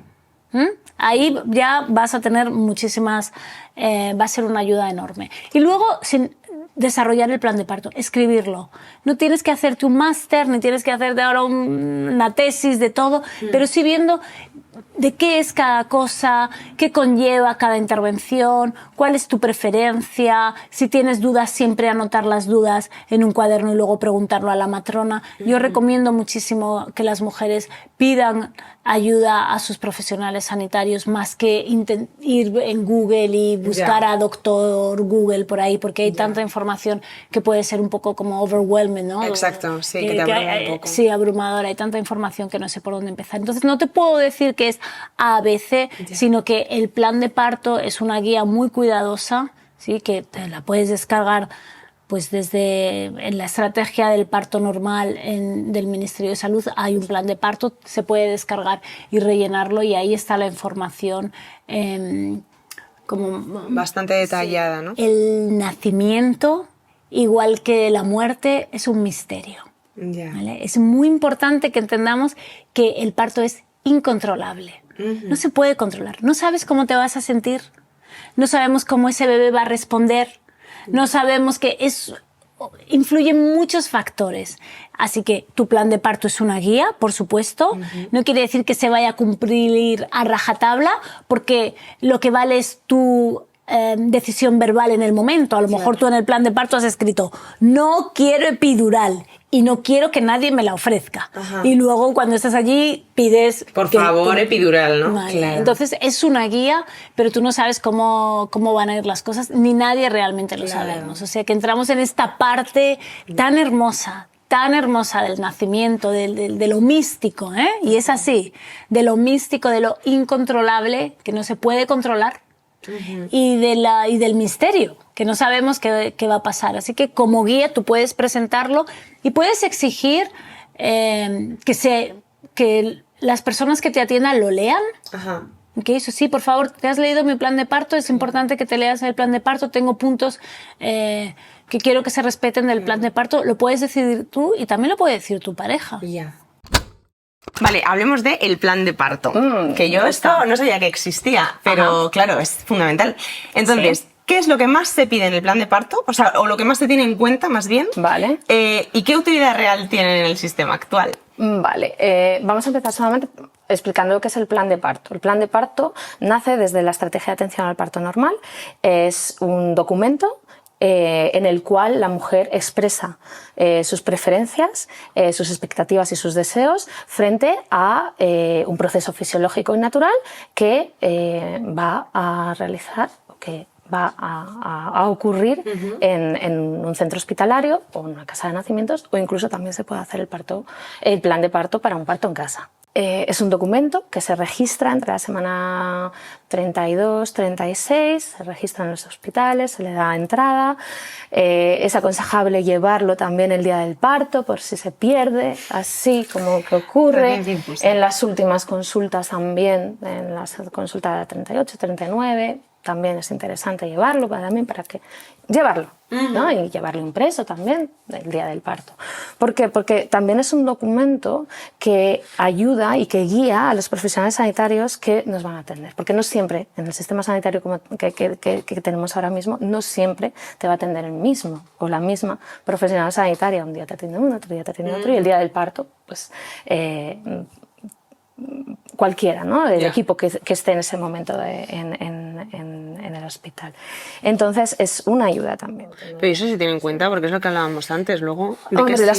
Ahí ya vas a tener muchísimas, va a ser una ayuda enorme. Y luego, sin desarrollar el plan de parto, escribirlo. No tienes que hacerte un máster, ni tienes que hacerte ahora una tesis de todo, pero sí viendo de qué es cada cosa, qué conlleva cada intervención, cuál es tu preferencia, si tienes dudas, siempre anotar las dudas en un cuaderno y luego preguntarlo a la matrona. Yo recomiendo muchísimo que las mujeres pidan ayuda a sus profesionales sanitarios más que ir en Google y buscar a doctor Google por ahí, porque hay tanta información que puede ser un poco como overwhelming, ¿no? Exacto, sí, que te abruma un poco. Sí, abrumadora, hay tanta información que no sé por dónde empezar. Entonces no te puedo decir que es ABC, sino que el plan de parto es una guía muy cuidadosa, ¿sí? Que te la puedes descargar pues desde en la estrategia del parto normal del Ministerio de Salud hay un plan de parto, se puede descargar y rellenarlo y ahí está la información como bastante detallada, ¿no? El nacimiento, igual que la muerte, es un misterio. ¿Vale? Es muy importante que entendamos que el parto es incontrolable. No se puede controlar. No sabes cómo te vas a sentir. No sabemos cómo ese bebé va a responder. No sabemos que influyen muchos factores. Así que tu plan de parto es una guía, por supuesto. No quiere decir que se vaya a cumplir a rajatabla, porque lo que vale es tu decisión verbal en el momento. A lo mejor tú en el plan de parto has escrito no quiero epidural y no quiero que nadie me la ofrezca. Y luego cuando estás allí pides por favor epidural, ¿no? Vale. Claro. Entonces es una guía, pero tú no sabes cómo van a ir las cosas, ni nadie realmente lo sabemos. O sea que entramos en esta parte tan hermosa del nacimiento, de lo místico, ¿eh? Y es así, de lo místico, de lo incontrolable, que no se puede controlar, y del misterio, que no sabemos qué va a pasar. Así que como guía tú puedes presentarlo y puedes exigir que las personas que te atiendan lo lean. Okay, eso sí, por favor, ¿te has leído mi plan de parto? Es importante que te leas el plan de parto. Tengo puntos que quiero que se respeten del plan de parto. Lo puedes decidir tú y también lo puede decir tu pareja. Vale, hablemos de el plan de parto. Que yo esto no sabía que existía, pero claro, es fundamental. Entonces, ¿qué es lo que más se pide en el plan de parto? O sea, o lo que más se tiene en cuenta, más bien. Vale. ¿Y qué utilidad real tiene en el sistema actual? Vale, vamos a empezar solamente explicando lo que es el plan de parto. El plan de parto nace desde la Estrategia de Atención al Parto Normal. Es un documento en el cual la mujer expresa sus preferencias, sus expectativas y sus deseos frente a un proceso fisiológico y natural que va a realizar, que va a ocurrir en un centro hospitalario o en una casa de nacimientos, o incluso también se puede hacer el plan de parto para un parto en casa. Es un documento que se registra entre la semana 32, 36, se registra en los hospitales, se le da entrada. Es aconsejable llevarlo también el día del parto por si se pierde, así como que ocurre. En las últimas consultas también, en la consulta 38, 39, también es interesante llevarlo para que llevarlo, ¿no? Y llevarlo impreso también el día del parto. ¿Por qué? Porque también es un documento que ayuda y que guía a los profesionales sanitarios que nos van a atender. Porque no siempre, en el sistema sanitario que tenemos ahora mismo, no siempre te va a atender el mismo o la misma profesional sanitaria. Un día te atiende uno, otro día te atiende otro, y el día del parto, pues cualquiera, ¿no? El equipo que esté en ese momento en el hospital. Entonces es una ayuda también. Pero eso se tiene en cuenta porque es lo que hablábamos antes. Luego, hombre, la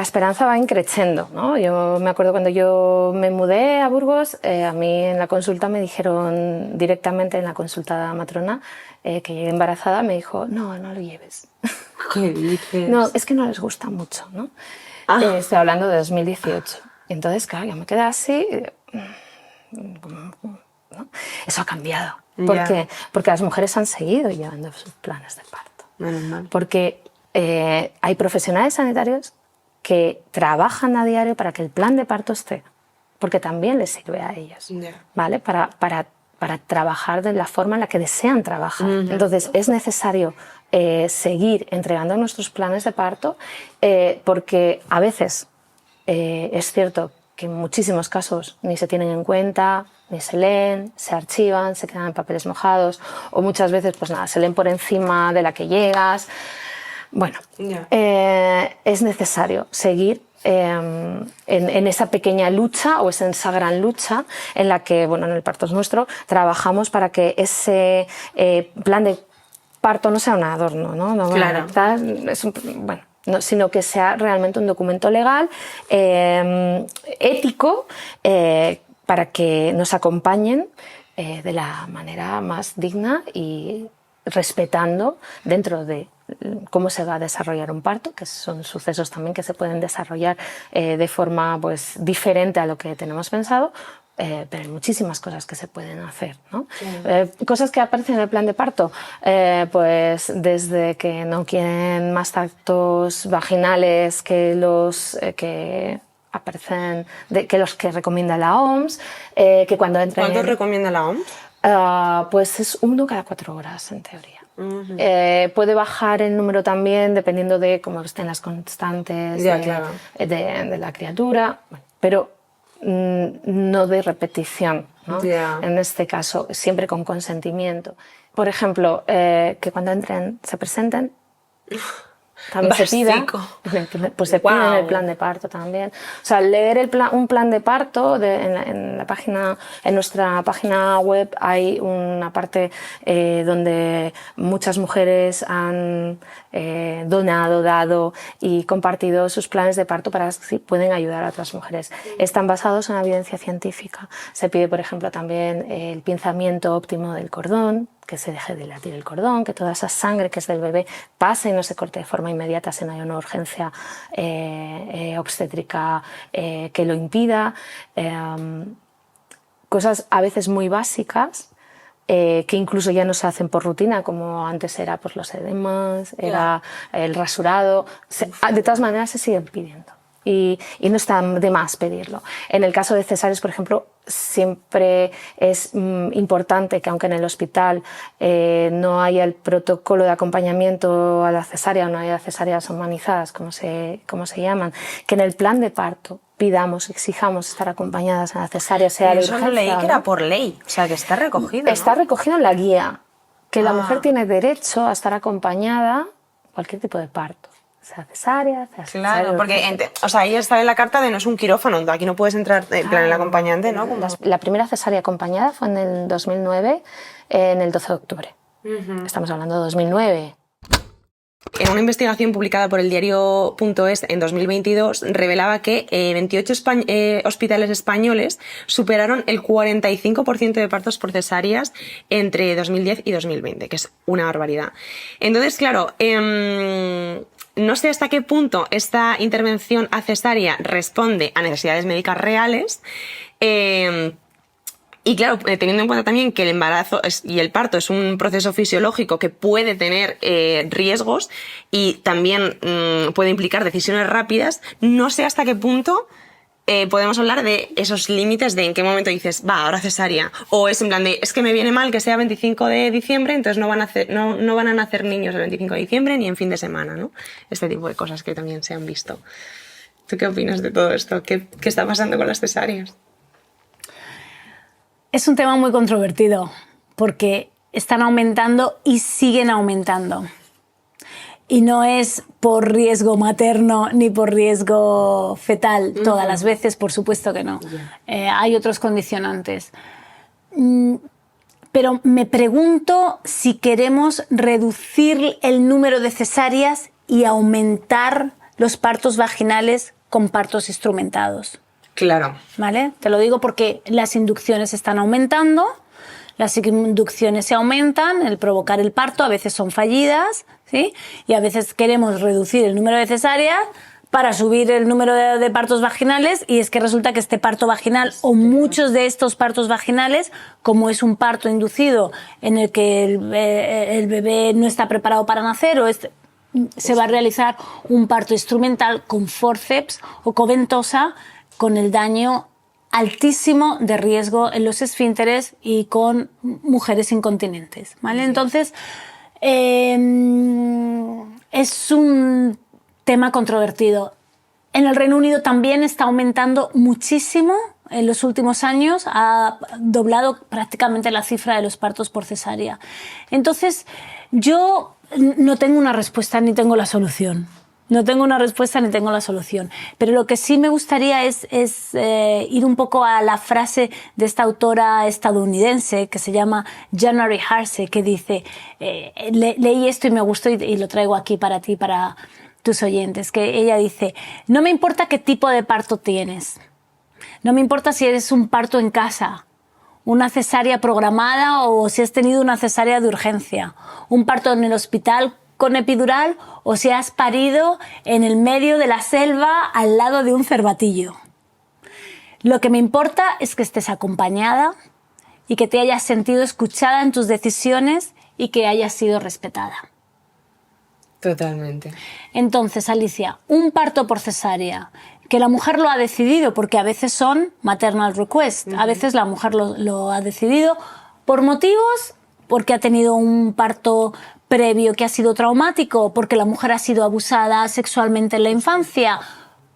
esperanza va increciendo, ¿no? Yo me acuerdo cuando yo me mudé a Burgos, a mí en la consulta me dijeron directamente, en la consulta matrona, que llegué embarazada, me dijo, no lo lleves. ¿Qué dices? No, es que no les gusta mucho, ¿no? Estoy hablando de 2018. Y entonces, claro, yo me quedé así. ¿No? Eso ha cambiado. ¿Por qué? Porque las mujeres han seguido llevando sus planes de parto. Normal. Porque hay profesionales sanitarios que trabajan a diario para que el plan de parto esté. Porque también les sirve a ellos, ¿vale? Para trabajar de la forma en la que desean trabajar. Entonces, es necesario seguir entregando nuestros planes de parto porque a veces es cierto que en muchísimos casos ni se tienen en cuenta, ni se leen, se archivan, se quedan en papeles mojados, o muchas veces pues nada, se leen por encima de la que llegas. Bueno, es necesario seguir en esa pequeña lucha o en esa gran lucha en la que, bueno, en el Parto es Nuestro trabajamos para que ese plan de parto no sea un adorno, ¿no? Claro. Sino que sea realmente un documento legal, ético, para que nos acompañen de la manera más digna y respetando dentro de cómo se va a desarrollar un parto, que son sucesos también que se pueden desarrollar de forma pues, diferente a lo que tenemos pensado, pero hay muchísimas cosas que se pueden hacer, ¿no? Cosas que aparecen en el plan de parto, pues desde que no quieren más tactos vaginales que los que aparecen, que los que recomienda la OMS, que cuando entren... ¿Cuántos recomienda la OMS? Pues es 1 cada 4 horas en teoría. Puede bajar el número también dependiendo de cómo estén las constantes de la criatura, bueno, pero no de repetición, ¿no? En este caso, siempre con consentimiento. Por ejemplo, que cuando entren se presenten, también se pida, pues se pide en el plan de parto también. O sea, leer un plan de parto en nuestra página web hay una parte donde muchas mujeres han dado y compartido sus planes de parto para que pueden ayudar a otras mujeres. Están basados en la evidencia científica. Se pide, por ejemplo, también el pinzamiento óptimo del cordón, que se deje de latir el cordón, que toda esa sangre que es del bebé pase y no se corte de forma inmediata si no hay una urgencia obstétrica que lo impida. Cosas a veces muy básicas que incluso ya no se hacen por rutina, como antes era pues, los edemas, era el rasurado. De todas maneras se siguen pidiendo. Y no está de más pedirlo. En el caso de cesáreas, por ejemplo, siempre es importante que aunque en el hospital no haya el protocolo de acompañamiento a la cesárea, o no haya cesáreas humanizadas, como se llaman, que en el plan de parto pidamos, exijamos estar acompañadas a la cesárea, sea de urgencia. Eso no leí que era por ley, o sea que está recogido, ¿no? Está recogido en la guía, que la mujer tiene derecho a estar acompañada en cualquier tipo de parto. Sea cesárea, claro, porque o sea, ahí está en la carta de no es un quirófano, aquí no puedes entrar en plan el acompañante, ¿no? La primera cesárea acompañada fue en el 2009, en el 12 de octubre. Estamos hablando de 2009. En una investigación publicada por el diario.es en 2022 revelaba que 28 hospitales españoles superaron el 45% de partos por cesáreas entre 2010 y 2020, que es una barbaridad. Entonces, claro, no sé hasta qué punto esta intervención a cesárea responde a necesidades médicas reales. Y claro, teniendo en cuenta también que el embarazo y el parto es un proceso fisiológico que puede tener riesgos y también puede implicar decisiones rápidas, no sé hasta qué punto podemos hablar de esos límites de en qué momento dices, va, ahora cesárea. O es en plan de, es que me viene mal que sea 25 de diciembre, entonces no van a nacer niños el 25 de diciembre ni en fin de semana, ¿no? Este tipo de cosas que también se han visto. ¿Tú qué opinas de todo esto? ¿Qué está pasando con las cesáreas? Es un tema muy controvertido porque están aumentando y siguen aumentando. Y no es por riesgo materno ni por riesgo fetal todas las veces, por supuesto que no. Hay otros condicionantes. Pero me pregunto si queremos reducir el número de cesáreas y aumentar los partos vaginales con partos instrumentados. Claro. ¿Vale? Te lo digo porque las inducciones están aumentando, las inducciones se aumentan, el provocar el parto a veces son fallidas, ¿sí? Y a veces queremos reducir el número de cesáreas para subir el número de partos vaginales y es que resulta que este parto vaginal o muchos de estos partos vaginales, como es un parto inducido en el que el bebé no está preparado para nacer o se va a realizar un parto instrumental con forceps o coventosa con el daño altísimo de riesgo en los esfínteres y con mujeres incontinentes, ¿vale? Entonces, es un tema controvertido. En el Reino Unido también está aumentando muchísimo en los últimos años, ha doblado prácticamente la cifra de los partos por cesárea. Entonces, yo no tengo una respuesta ni tengo la solución. No tengo una respuesta ni tengo la solución. Pero lo que sí me gustaría es ir un poco a la frase de esta autora estadounidense que se llama January Harsey, que dice, leí esto y me gustó y lo traigo aquí para ti, para tus oyentes, que ella dice, no me importa qué tipo de parto tienes, no me importa si eres un parto en casa, una cesárea programada o si has tenido una cesárea de urgencia, un parto en el hospital con epidural o si has parido en el medio de la selva al lado de un cervatillo. Lo que me importa es que estés acompañada y que te hayas sentido escuchada en tus decisiones y que hayas sido respetada. Totalmente. Entonces, Alicia, un parto por cesárea, que la mujer lo ha decidido, porque a veces son maternal request, a veces la mujer lo ha decidido por motivos, porque ha tenido un parto previo que ha sido traumático, porque la mujer ha sido abusada sexualmente en la infancia,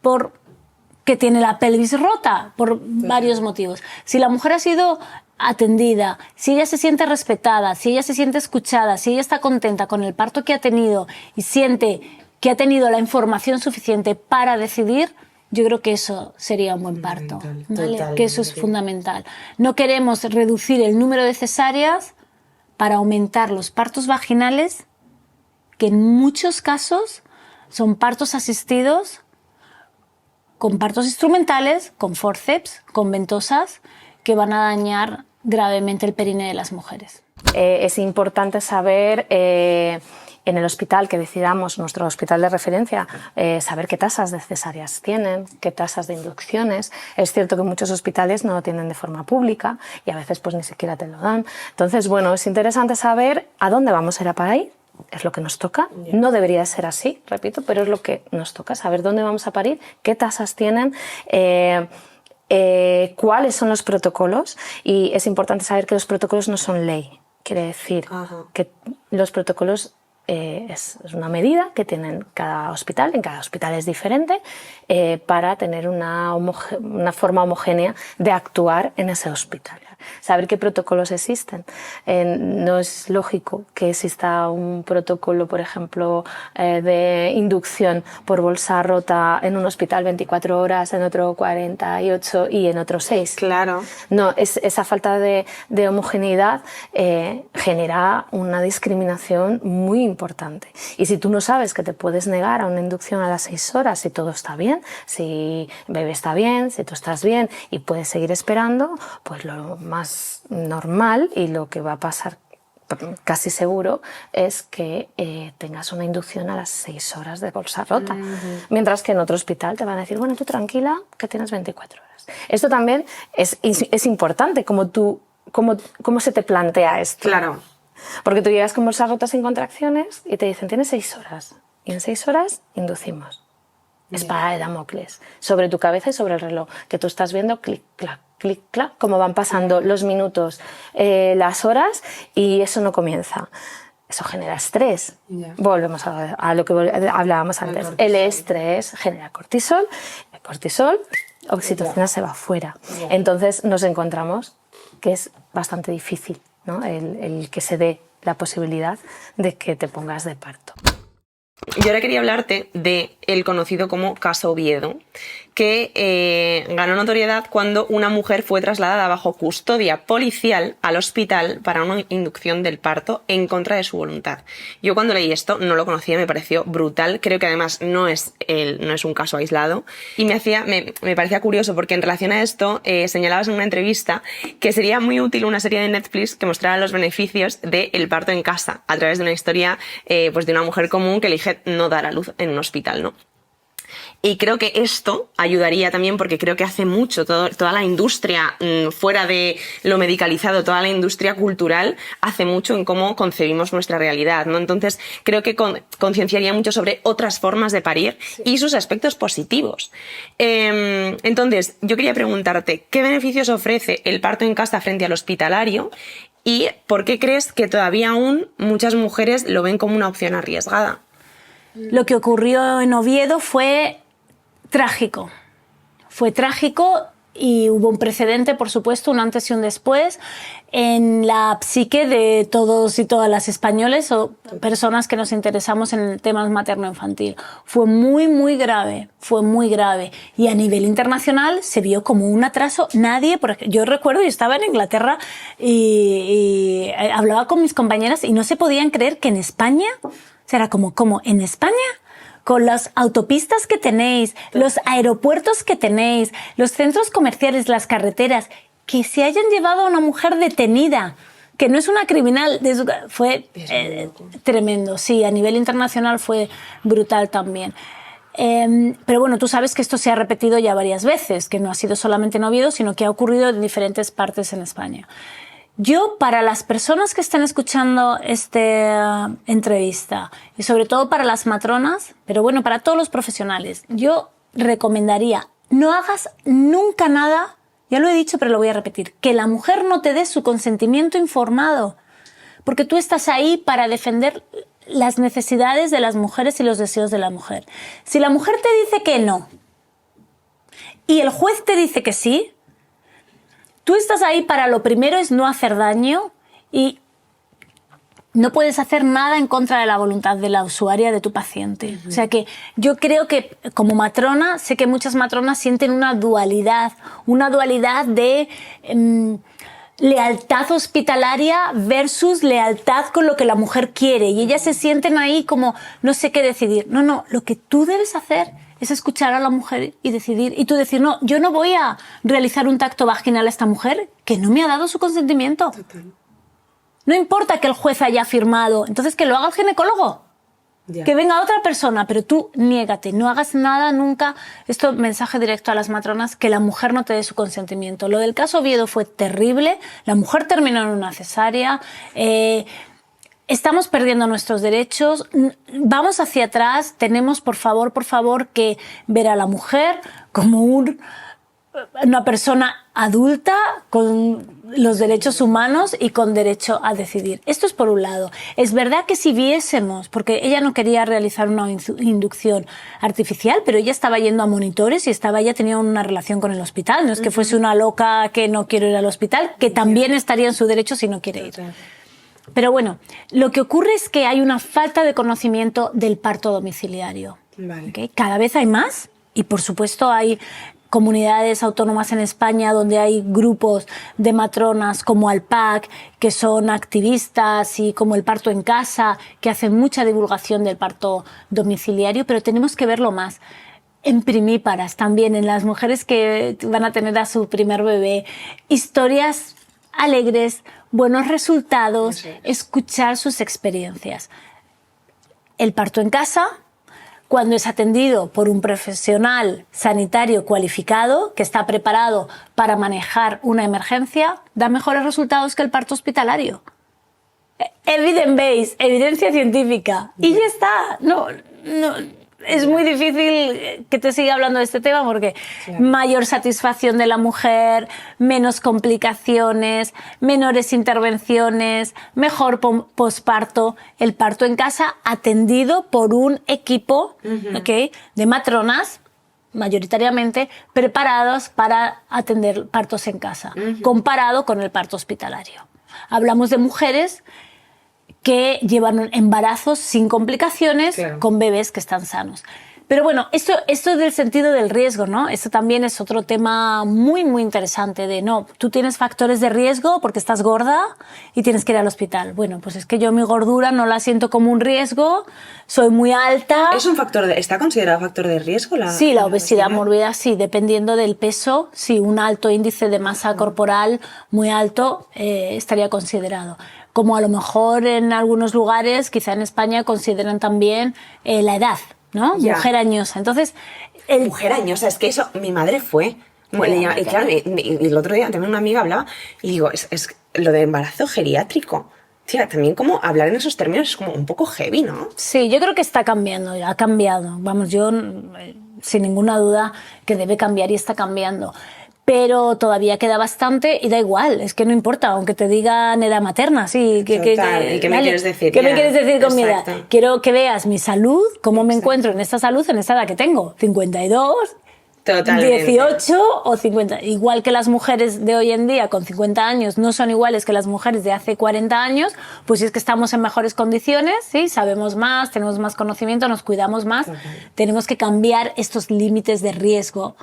porque tiene la pelvis rota, por varios motivos. Si la mujer ha sido atendida, si ella se siente respetada, si ella se siente escuchada, si ella está contenta con el parto que ha tenido y siente que ha tenido la información suficiente para decidir, yo creo que eso sería un buen parto, ¿vale? Que eso es fundamental. No queremos reducir el número de cesáreas para aumentar los partos vaginales, que en muchos casos son partos asistidos con partos instrumentales, con forceps, con ventosas, que van a dañar gravemente el perine de las mujeres. Es importante saber en el hospital que decidamos, nuestro hospital de referencia, saber qué tasas de cesáreas tienen, qué tasas de inducciones. Es cierto que muchos hospitales no lo tienen de forma pública y a veces pues ni siquiera te lo dan. Entonces, bueno, es interesante saber a dónde vamos a ir a parir. Es lo que nos toca. No debería ser así, repito, pero es lo que nos toca, saber dónde vamos a parir, qué tasas tienen, cuáles son los protocolos, y es importante saber que los protocolos no son ley. Quiere decir que los protocolos es una medida que tienen cada hospital, en cada hospital es diferente, para tener una forma homogénea de actuar en ese hospital. Saber qué protocolos existen. No es lógico que exista un protocolo, por ejemplo, de inducción por bolsa rota en un hospital 24 horas, en otro 48 y en otro 6. Claro. No, esa falta de homogeneidad genera una discriminación muy importante. Y si tú no sabes que te puedes negar a una inducción a las 6 horas, si todo está bien, si el bebé está bien, si tú estás bien y puedes seguir esperando, pues lo más normal y lo que va a pasar casi seguro, es que tengas una inducción a las 6 horas de bolsa rota. Mientras que en otro hospital te van a decir, bueno, tú tranquila, que tienes 24 horas. Esto también es importante, cómo se te plantea esto. Claro. Porque tú llegas con bolsa rota sin contracciones y te dicen, tienes 6 horas. Y en 6 horas inducimos. Espada de Damocles sobre tu cabeza y sobre el reloj, que tú estás viendo clic, clac, cómo van pasando los minutos, las horas, y eso no comienza. Eso genera estrés. Volvemos a lo que hablábamos antes. El estrés genera cortisol, el cortisol, oxitocina se va fuera. Entonces nos encontramos que es bastante difícil, ¿no? el que se dé la posibilidad de que te pongas de parto. Yo ahora quería hablarte del conocido como caso Oviedo, que ganó notoriedad cuando una mujer fue trasladada bajo custodia policial al hospital para una inducción del parto en contra de su voluntad. Yo cuando leí esto no lo conocía, me pareció brutal, creo que además no es un caso aislado, y me parecía curioso porque en relación a esto señalabas en una entrevista que sería muy útil una serie de Netflix que mostrara los beneficios del parto en casa a través de una historia pues de una mujer común que elige no dar a luz en un hospital, ¿no? Y creo que esto ayudaría también porque creo que hace mucho toda la industria fuera de lo medicalizado, toda la industria cultural hace mucho en cómo concebimos nuestra realidad, ¿no? Entonces creo que concienciaría mucho sobre otras formas de parir y sus aspectos positivos. Entonces yo quería preguntarte, ¿qué beneficios ofrece el parto en casa frente al hospitalario? ¿Y por qué crees que todavía aún muchas mujeres lo ven como una opción arriesgada? Lo que ocurrió en Oviedo fue trágico. Fue trágico y hubo un precedente, por supuesto, un antes y un después en la psique de todos y todas las españoles o personas que nos interesamos en el tema materno-infantil. Fue muy, muy grave, fue muy grave. Y a nivel internacional se vio como un atraso. Yo recuerdo, yo estaba en Inglaterra y hablaba con mis compañeras y no se podían creer que en España, o sea, era como en España, con las autopistas que tenéis, los aeropuertos que tenéis, los centros comerciales, las carreteras, que se hayan llevado a una mujer detenida, que no es una criminal, fue tremendo. Sí, a nivel internacional fue brutal también. Pero bueno, tú sabes que esto se ha repetido ya varias veces, que no ha sido solamente en Oviedo, sino que ha ocurrido en diferentes partes en España. Yo, para las personas que están escuchando esta entrevista, y sobre todo para las matronas, pero bueno, para todos los profesionales, yo recomendaría, no hagas nunca nada, ya lo he dicho pero lo voy a repetir, que la mujer no te dé su consentimiento informado, porque tú estás ahí para defender las necesidades de las mujeres y los deseos de la mujer. Si la mujer te dice que no, y el juez te dice que sí, tú estás ahí para, lo primero es no hacer daño y no puedes hacer nada en contra de la voluntad de la usuaria, de tu paciente. O sea que yo creo que como matrona, sé que muchas matronas sienten una dualidad de lealtad hospitalaria versus lealtad con lo que la mujer quiere. Y ellas se sienten ahí como no sé qué decidir. No, lo que tú debes hacer es escuchar a la mujer y decidir. Y tú decir, no, yo no voy a realizar un tacto vaginal a esta mujer que no me ha dado su consentimiento. Total. No importa que el juez haya firmado, entonces que lo haga el ginecólogo. Que venga otra persona, pero tú niégate, no hagas nada nunca. Esto mensaje directo a las matronas, que la mujer no te dé su consentimiento. Lo del caso Oviedo fue terrible, la mujer terminó en una cesárea, estamos perdiendo nuestros derechos, vamos hacia atrás, tenemos por favor que ver a la mujer como una persona adulta con los derechos humanos y con derecho a decidir. Esto es por un lado. Es verdad que si viésemos, porque ella no quería realizar una inducción artificial, pero ella estaba yendo a monitores y ella tenía una relación con el hospital. No es que fuese una loca que no quiere ir al hospital, que también estaría en su derecho si no quiere ir. Pero bueno, lo que ocurre es que hay una falta de conocimiento del parto domiciliario. Vale. ¿Okay? Cada vez hay más y por supuesto hay comunidades autónomas en España donde hay grupos de matronas como Alpac, que son activistas, y como el parto en casa, que hacen mucha divulgación del parto domiciliario, pero tenemos que verlo más. En primíparas también, en las mujeres que van a tener a su primer bebé, historias alegres, buenos resultados, escuchar sus experiencias. El parto en casa, cuando es atendido por un profesional sanitario cualificado que está preparado para manejar una emergencia, da mejores resultados que el parto hospitalario. Evidence-based, evidencia científica. Y ya está. No, es muy difícil que te siga hablando de este tema porque mayor satisfacción de la mujer, menos complicaciones, menores intervenciones, mejor posparto, el parto en casa atendido por un equipo ¿okay? de matronas mayoritariamente preparados para atender partos en casa, comparado con el parto hospitalario. Hablamos de mujeres que llevan embarazos sin complicaciones, con bebés que están sanos. Pero bueno, esto del sentido del riesgo, ¿no? Esto también es otro tema muy, muy interesante de, no, tú tienes factores de riesgo porque estás gorda y tienes que ir al hospital. Bueno, pues es que yo mi gordura no la siento como un riesgo, soy muy alta. ¿Es un factor ¿está considerado factor de riesgo? Sí, la obesidad mórbida, sí, dependiendo del peso, sí, un alto índice de masa corporal muy alto estaría considerado. Como a lo mejor en algunos lugares, quizá en España, consideran también la edad, ¿no? Mujer añosa. Entonces, mujer añosa, es que eso, mi madre fue. Y claro, y el otro día también una amiga hablaba y digo, es lo de embarazo geriátrico. Tía, también como hablar en esos términos es como un poco heavy, ¿no? Sí, yo creo que está cambiando, ha cambiado. Vamos, yo sin ninguna duda que debe cambiar y está cambiando. Pero todavía queda bastante y da igual, es que no importa, aunque te digan edad materna, sí. ¿Y qué me quieres decir? ¿Qué me quieres decir con mi edad? Exacto. Quiero que veas mi salud, cómo me encuentro en esta salud, en esta edad que tengo, 52, Totalmente. 18 o 50. Igual que las mujeres de hoy en día con 50 años no son iguales que las mujeres de hace 40 años, pues es que estamos en mejores condiciones, ¿sí? Sabemos más, tenemos más conocimiento, nos cuidamos más. Tenemos que cambiar estos límites de riesgo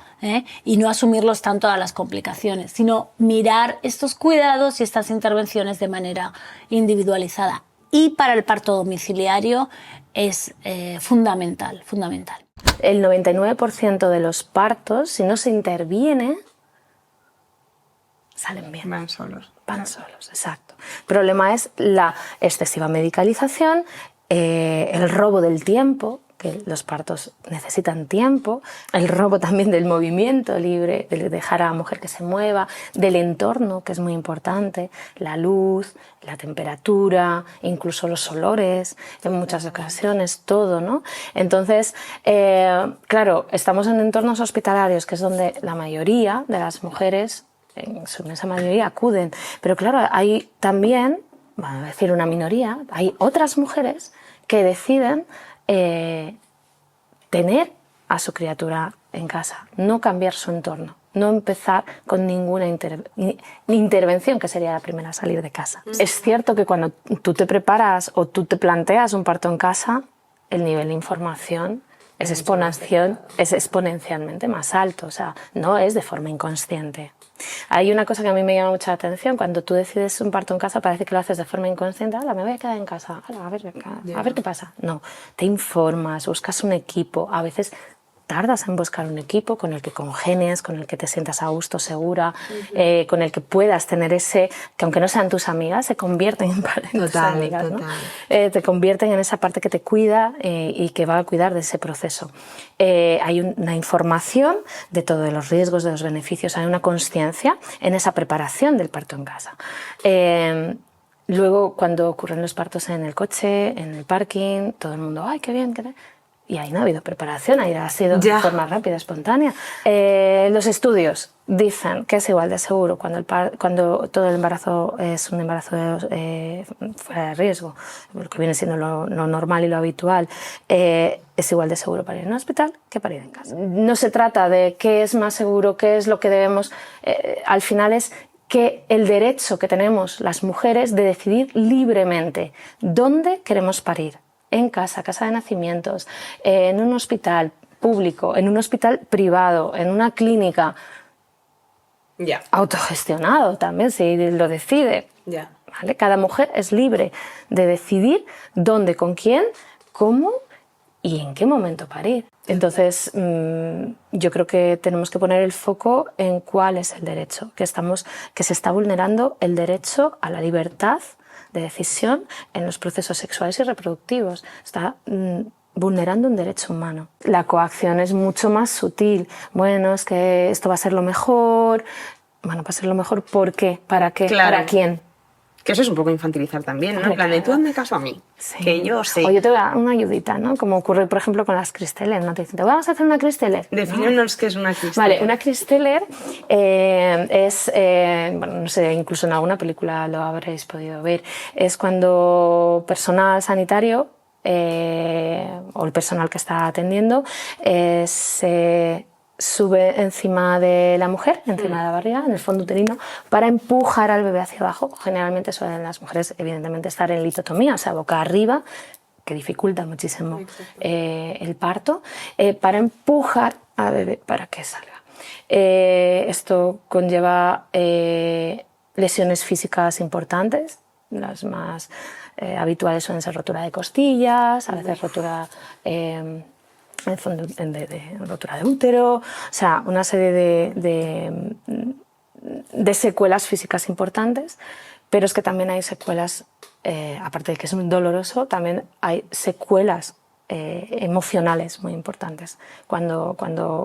y no asumirlos tanto a las complicaciones, sino mirar estos cuidados y estas intervenciones de manera individualizada. Y para el parto domiciliario es fundamental. El 99% de los partos, si no se interviene, salen bien. Van solos. Van solos, exacto. El problema es la excesiva medicalización, el robo del tiempo, que los partos necesitan tiempo, el robo también del movimiento libre, de dejar a la mujer que se mueva, del entorno, que es muy importante, la luz, la temperatura, incluso los olores, en muchas ocasiones todo, ¿no? Entonces, claro, estamos en entornos hospitalarios, que es donde la mayoría de las mujeres, en su inmensa mayoría, acuden, pero claro, hay también, vamos a decir una minoría, hay otras mujeres que deciden tener a su criatura en casa, no cambiar su entorno, no empezar con ninguna intervención, que sería la primera a salir de casa. Es cierto que cuando tú te preparas o tú te planteas un parto en casa, el nivel de información es exponencialmente más alto, o sea, no es de forma inconsciente. Hay una cosa que a mí me llama mucha atención, cuando tú decides un parto en casa parece que lo haces de forma inconsciente, me voy a quedar en casa, a ver qué pasa. No, te informas, buscas un equipo, a veces tardas en buscar un equipo con el que congenies, con el que te sientas a gusto, segura, con el que puedas tener ese, que aunque no sean tus amigas, se convierten en tus amigas, ¿no? Te convierten en esa parte que te cuida y que va a cuidar de ese proceso. Hay una información de todos los riesgos, de los beneficios, hay una consciencia en esa preparación del parto en casa. Luego, cuando ocurren los partos en el coche, en el parking, todo el mundo, ¡ay, qué bien! Y ahí no ha habido preparación, ahí ha sido de forma rápida, espontánea. Los estudios dicen que es igual de seguro cuando todo el embarazo es un embarazo fuera de riesgo, lo que viene siendo lo normal y lo habitual, es igual de seguro parir en un hospital que parir en casa. No se trata de qué es más seguro, qué es lo que debemos, al final es que el derecho que tenemos las mujeres de decidir libremente dónde queremos parir. En casa de nacimientos, en un hospital público, en un hospital privado, en una clínica, autogestionado también, si lo decide. ¿Vale? Cada mujer es libre de decidir dónde, con quién, cómo ¿y en qué momento parir? Entonces, yo creo que tenemos que poner el foco en cuál es el derecho, que se está vulnerando el derecho a la libertad de decisión en los procesos sexuales y reproductivos. Está vulnerando un derecho humano. La coacción es mucho más sutil. Bueno, es que esto va a ser lo mejor. Bueno, va a ser lo mejor, ¿por qué? ¿Para qué? Claro. ¿Para quién? Que eso es un poco infantilizar también, ¿no? En plan de tú hazme caso a mí, Sí. que yo sé. O yo te voy a dar una ayudita, ¿no? Como ocurre, por ejemplo, con las Christeller, ¿no? Te dicen, ¿te vas a hacer una Christeller? Defínenos qué es una Christeller. Vale, una Christeller es, bueno, no sé, incluso en alguna película lo habréis podido ver, es cuando personal sanitario o el personal que está atendiendo se sube encima de la mujer, encima de la barriga, en el fondo uterino, para empujar al bebé hacia abajo. Generalmente suelen las mujeres, evidentemente, estar en litotomía, o sea, boca arriba, que dificulta muchísimo el parto, para empujar al bebé para que salga. Esto conlleva lesiones físicas importantes. Las más habituales suelen ser rotura de costillas, a veces rotura en el fondo de rotura de útero, o sea, una serie de secuelas físicas importantes, pero es que también hay secuelas, aparte de que es muy doloroso, también hay secuelas emocionales muy importantes cuando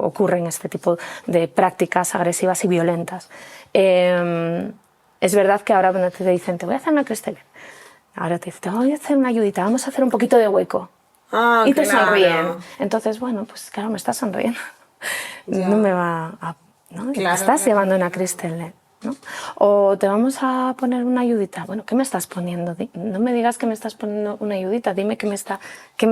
ocurren este tipo de prácticas agresivas y violentas. Es verdad que ahora cuando te dicen, te voy a hacer una Christeller, ahora te dicen, te voy a hacer una ayudita, vamos a hacer un poquito de hueco. Ah, Y te claro. sonríen. Entonces, bueno, pues claro, me estás sonriendo. Ya. No me va a... ¿no? Claro, Estás claro. llevando una Christeller, ¿no? O te vamos a poner una ayudita. Bueno, ¿qué me estás poniendo? No me digas que me estás poniendo una ayudita, dime qué me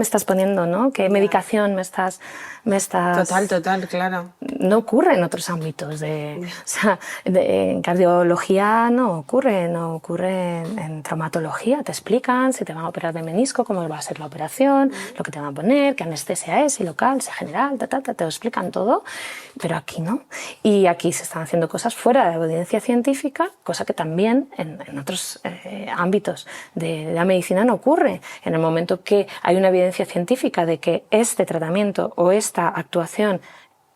estás poniendo, ¿no? ¿Qué medicación me estás... Total, claro. No ocurre en otros ámbitos. O sea, en cardiología no ocurre en traumatología. Te explican si te van a operar de menisco, cómo va a ser la operación, lo que te van a poner, qué anestesia es, si local, si general, te lo explican todo, pero aquí no. Y aquí se están haciendo cosas fuera de la evidencia científica, cosa que también en otros ámbitos de la medicina no ocurre. En el momento que hay una evidencia científica de que este tratamiento o esta actuación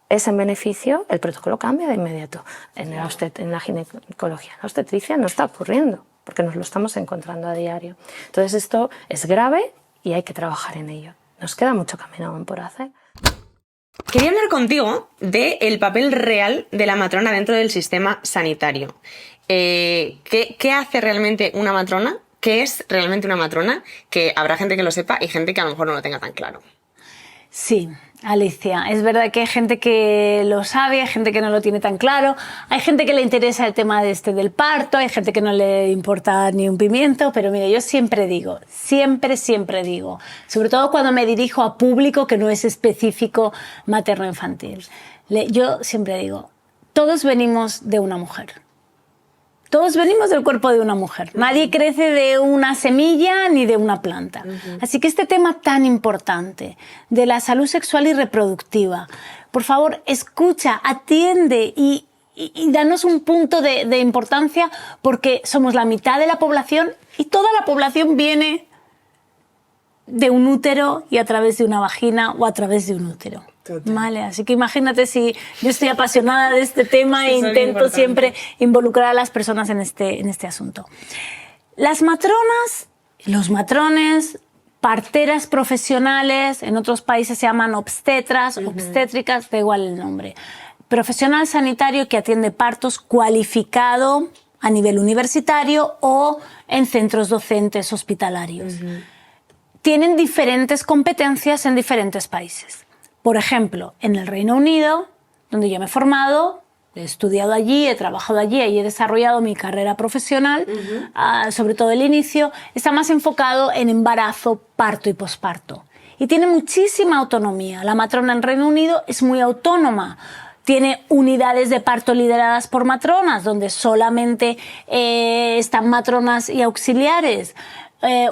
es en beneficio, el protocolo cambia de inmediato. En la ginecología, en la obstetricia no está ocurriendo, porque nos lo estamos encontrando a diario. Entonces esto es grave y hay que trabajar en ello. Nos queda mucho camino aún por hacer. Quería hablar contigo del papel real de la matrona dentro del sistema sanitario. ¿Qué hace realmente una matrona? ¿Qué es realmente una matrona? Que habrá gente que lo sepa y gente que a lo mejor no lo tenga tan claro. Sí, Alicia, es verdad que hay gente que lo sabe, hay gente que no lo tiene tan claro, hay gente que le interesa el tema del parto, hay gente que no le importa ni un pimiento, pero mira, yo siempre digo, sobre todo cuando me dirijo a público que no es específico materno-infantil, yo siempre digo, todos venimos de una mujer. Todos venimos del cuerpo de una mujer. Nadie crece de una semilla ni de una planta. Así que este tema tan importante de la salud sexual y reproductiva, por favor, escucha, atiende y danos un punto de importancia porque somos la mitad de la población y toda la población viene de un útero y a través de una vagina o a través de un útero. Total. Vale, así que imagínate si yo estoy apasionada de este tema e Eso es intento importante. siempre involucrar a las personas en este asunto. Las matronas, los matrones, parteras profesionales, en otros países se llaman obstetras, obstétricas, da igual el nombre. Profesional sanitario que atiende partos cualificado a nivel universitario o en centros docentes hospitalarios. Tienen diferentes competencias en diferentes países. Por ejemplo, en el Reino Unido, donde yo me he formado, he estudiado allí, he trabajado allí y he desarrollado mi carrera profesional, sobre todo el inicio, está más enfocado en embarazo, parto y posparto. Y tiene muchísima autonomía. La matrona en Reino Unido es muy autónoma. Tiene unidades de parto lideradas por matronas, donde solamente están matronas y auxiliares.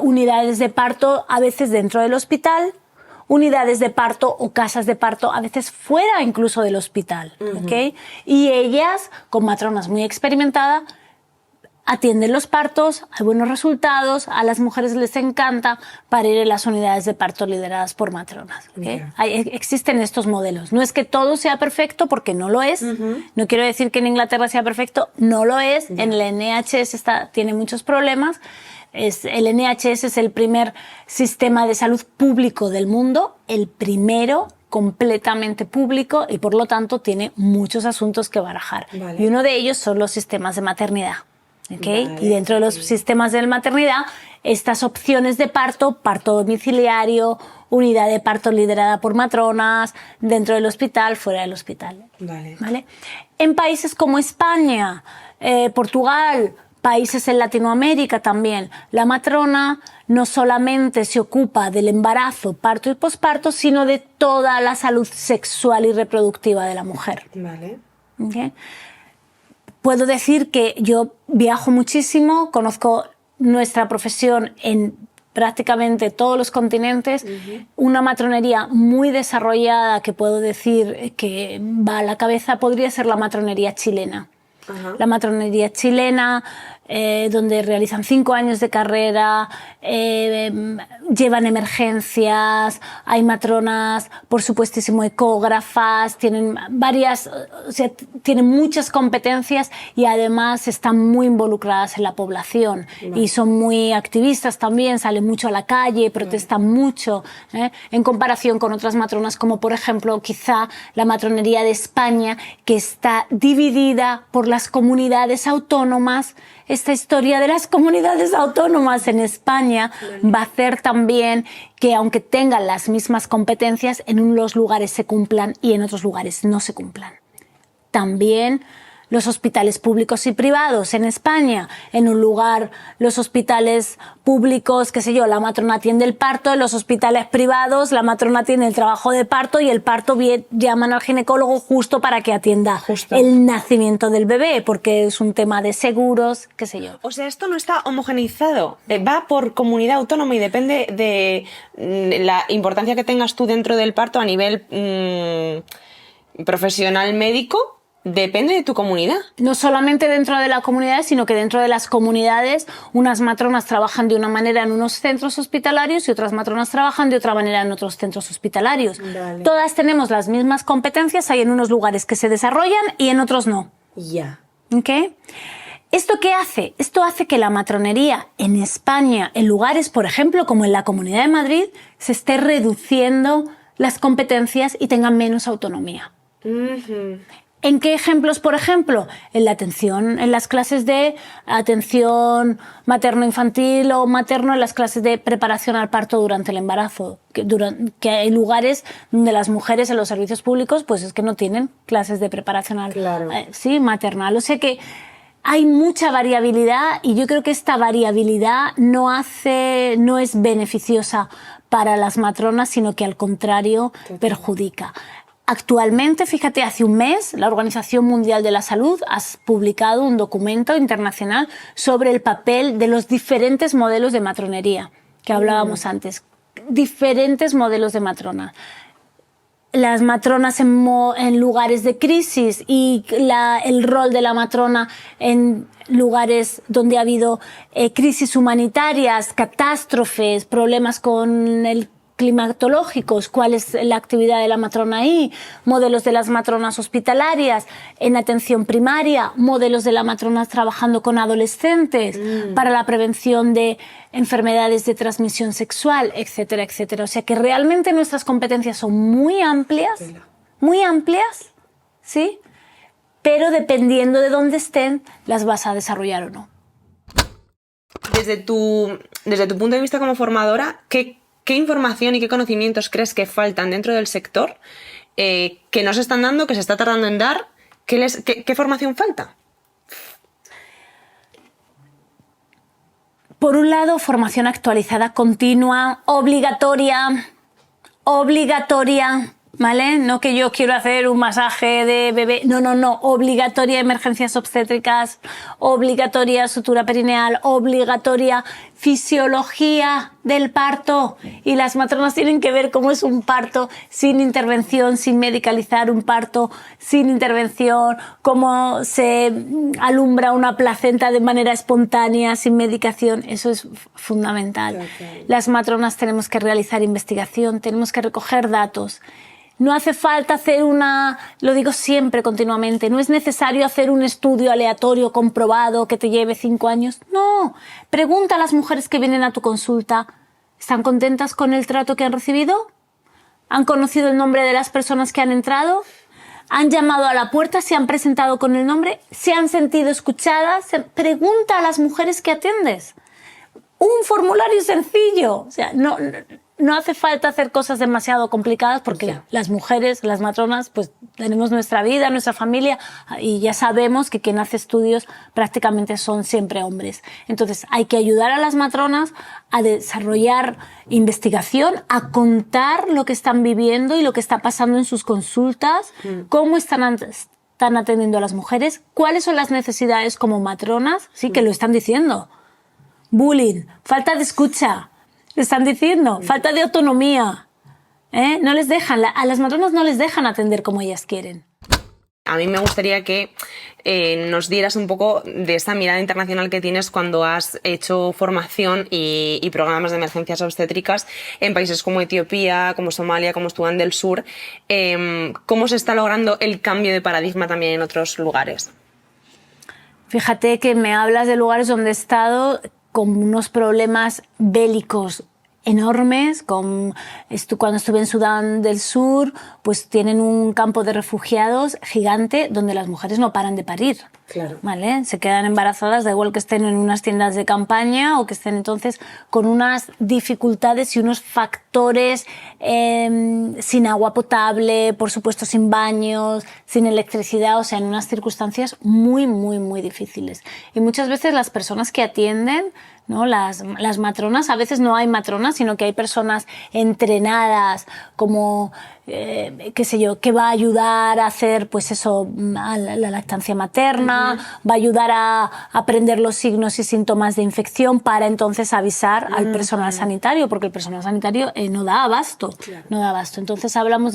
Unidades de parto a veces dentro del hospital, unidades de parto o casas de parto a veces fuera incluso del hospital, ¿ok? Y ellas, con matronas muy experimentadas, atienden los partos, hay buenos resultados, a las mujeres les encanta parir en las unidades de parto lideradas por matronas. ¿Okay? Existen estos modelos. No es que todo sea perfecto, porque no lo es. No quiero decir que en Inglaterra sea perfecto, no lo es. En el NHS tiene muchos problemas. El NHS es el primer sistema de salud público del mundo, el primero completamente público, y por lo tanto tiene muchos asuntos que barajar. Y uno de ellos son los sistemas de maternidad. ¿Okay? Y dentro de los sistemas de maternidad, estas opciones de parto, parto domiciliario, unidad de parto liderada por matronas, dentro del hospital, fuera del hospital. ¿Vale? En países como España, Portugal, países en Latinoamérica también, la matrona no solamente se ocupa del embarazo, parto y posparto, sino de toda la salud sexual y reproductiva de la mujer. ¿Okay? Puedo decir que yo viajo muchísimo, conozco nuestra profesión en prácticamente todos los continentes, una matronería muy desarrollada que puedo decir que va a la cabeza podría ser la matronería chilena. La matronería chilena, donde realizan 5 años de carrera, llevan emergencias, hay matronas, por supuestísimo, ecógrafas, tienen tienen muchas competencias y además están muy involucradas en la población y son muy activistas también, salen mucho a la calle, protestan mucho, en comparación con otras matronas como, por ejemplo, quizá la matronería de España, que está dividida por las comunidades autónomas. Esta historia de las comunidades autónomas en España va a hacer también que, aunque tengan las mismas competencias, en unos lugares se cumplan y en otros lugares no se cumplan. También los hospitales públicos y privados en España. En un lugar, los hospitales públicos, qué sé yo, la matrona atiende el parto, en los hospitales privados la matrona atiende el trabajo de parto y el parto llaman al ginecólogo justo para que atienda el nacimiento del bebé, porque es un tema de seguros, qué sé yo. O sea, esto no está homogeneizado, va por comunidad autónoma y depende de la importancia que tengas tú dentro del parto a nivel profesional médico. Depende de tu comunidad. No solamente dentro de la comunidad, sino que dentro de las comunidades unas matronas trabajan de una manera en unos centros hospitalarios y otras matronas trabajan de otra manera en otros centros hospitalarios. Todas tenemos las mismas competencias, hay en unos lugares que se desarrollan y en otros no. ¿Okay? ¿Esto qué hace? Esto hace que la matronería en España, en lugares, por ejemplo, como en la Comunidad de Madrid, se esté reduciendo las competencias y tengan menos autonomía. ¿En qué ejemplos, por ejemplo? En la atención, en las clases de atención materno-infantil o materno, en las clases de preparación al parto durante el embarazo. Que hay lugares donde las mujeres en los servicios públicos pues es que no tienen clases de preparación al, maternal. O sea que hay mucha variabilidad y yo creo que esta variabilidad no es beneficiosa para las matronas, sino que al contrario perjudica. Actualmente, fíjate, hace un mes la Organización Mundial de la Salud ha publicado un documento internacional sobre el papel de los diferentes modelos de matronería que hablábamos antes. Diferentes modelos de matrona. Las matronas en lugares de crisis y el rol de la matrona en lugares donde ha habido crisis humanitarias, catástrofes, problemas con el climatológicos, cuál es la actividad de la matrona ahí, modelos de las matronas hospitalarias, en atención primaria, modelos de las matronas trabajando con adolescentes para la prevención de enfermedades de transmisión sexual, etcétera, etcétera. O sea que realmente nuestras competencias son muy amplias, ¿sí? Pero dependiendo de dónde estén, las vas a desarrollar o no. Desde tu punto de vista como formadora, ¿qué información y qué conocimientos crees que faltan dentro del sector que no se están dando, que se está tardando en dar? ¿Qué formación falta? Por un lado, formación actualizada, continua, obligatoria, ¿vale? No que yo quiero hacer un masaje de bebé, no, obligatoria emergencias obstétricas, obligatoria sutura perineal, obligatoria fisiología del parto, y las matronas tienen que ver cómo es un parto sin intervención, sin medicalizar un parto, sin intervención, cómo se alumbra una placenta de manera espontánea, sin medicación. Eso es fundamental. Okay. Las matronas tenemos que realizar investigación, tenemos que recoger datos. No hace falta hacer lo digo siempre, continuamente, no es necesario hacer un estudio aleatorio comprobado que te lleve 5 años. No, pregunta a las mujeres que vienen a tu consulta, ¿están contentas con el trato que han recibido? ¿Han conocido el nombre de las personas que han entrado? ¿Han llamado a la puerta? ¿Se han presentado con el nombre? ¿Se han sentido escuchadas? Pregunta a las mujeres que atiendes. Un formulario sencillo, o sea, no hace falta hacer cosas demasiado complicadas porque las mujeres, las matronas, pues tenemos nuestra vida, nuestra familia, y ya sabemos que quien hace estudios prácticamente son siempre hombres. Entonces hay que ayudar a las matronas a desarrollar investigación, a contar lo que están viviendo y lo que está pasando en sus consultas, cómo están atendiendo a las mujeres, cuáles son las necesidades como matronas, sí, que lo están diciendo. Bullying, falta de escucha, le están diciendo, falta de autonomía. No les dejan, a las matronas no les dejan atender como ellas quieren. A mí me gustaría que nos dieras un poco de esa mirada internacional que tienes cuando has hecho formación y programas de emergencias obstétricas en países como Etiopía, como Somalia, como Sudán del Sur. ¿Cómo se está logrando el cambio de paradigma también en otros lugares? Fíjate que me hablas de lugares donde he estado con unos problemas bélicos enormes. Cuando estuve en Sudán del Sur, pues tienen un campo de refugiados gigante donde las mujeres no paran de parir. Claro. ¿Vale? Se quedan embarazadas, da igual que estén en unas tiendas de campaña o que estén entonces con unas dificultades y unos factores sin agua potable, por supuesto sin baños, sin electricidad, o sea, en unas circunstancias muy, muy, muy difíciles. Y muchas veces las personas que atienden, ¿no? Las matronas, a veces no hay matronas, sino que hay personas entrenadas como, qué sé yo, que va a ayudar a hacer, pues eso, a la lactancia materna, va a ayudar a aprender los signos y síntomas de infección para entonces avisar al personal sanitario, porque el personal sanitario no da abasto, no da abasto. Entonces hablamos